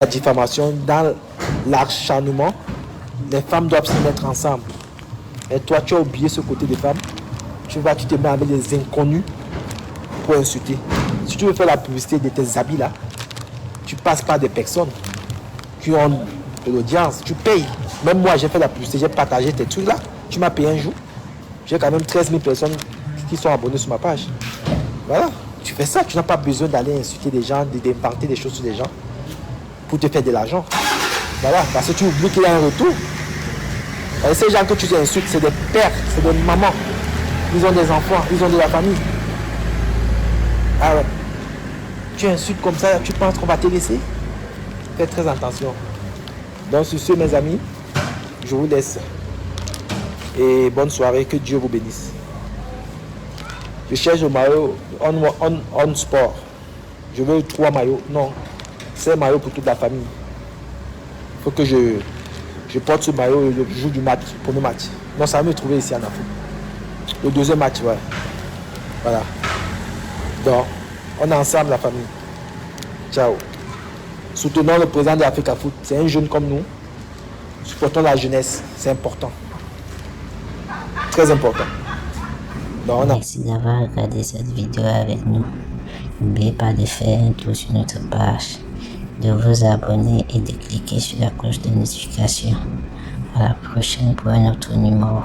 diffamation, dans l'acharnement, les femmes doivent se mettre ensemble. Et toi, tu as oublié ce côté des femmes. Tu te mets avec les inconnus pour insulter. Si tu veux faire la publicité de tes habits là, tu passes par des personnes qui ont de l'audience, tu payes. Même moi, j'ai fait la publicité, j'ai partagé tes trucs là. Tu m'as payé un jour. J'ai quand même 13 000 personnes qui sont abonnées sur ma page. Voilà, tu fais ça. Tu n'as pas besoin d'aller insulter des gens, d'inventer des choses sur des gens pour te faire de l'argent. Voilà, parce que tu oublies qu'il y a un retour. Et ces gens que tu insultes, c'est des pères, c'est des mamans. Ils ont des enfants, ils ont de la famille. Ah ouais. Tu insultes comme ça, tu penses qu'on va te laisser? Faites très attention. Donc sur ce, mes amis, je vous laisse. Et bonne soirée, que Dieu vous bénisse. Je cherche le maillot on sport. Je veux 3 maillots. Non, c'est un maillot pour toute la famille. Il faut que je porte ce maillot le jour du match, premier match. Non, ça va me trouver ici en Afrique. Le deuxième match, ouais. Voilà. Donc, on est ensemble, la famille. Ciao. Soutenons le président de l'Africa Foot. C'est un jeune comme nous. Supportons la jeunesse. C'est important. Très important. Donc, Merci d'avoir regardé cette vidéo avec nous. N'oubliez pas de faire un tour sur notre page, de vous abonner et de cliquer sur la cloche de notification. À la prochaine pour un autre numéro.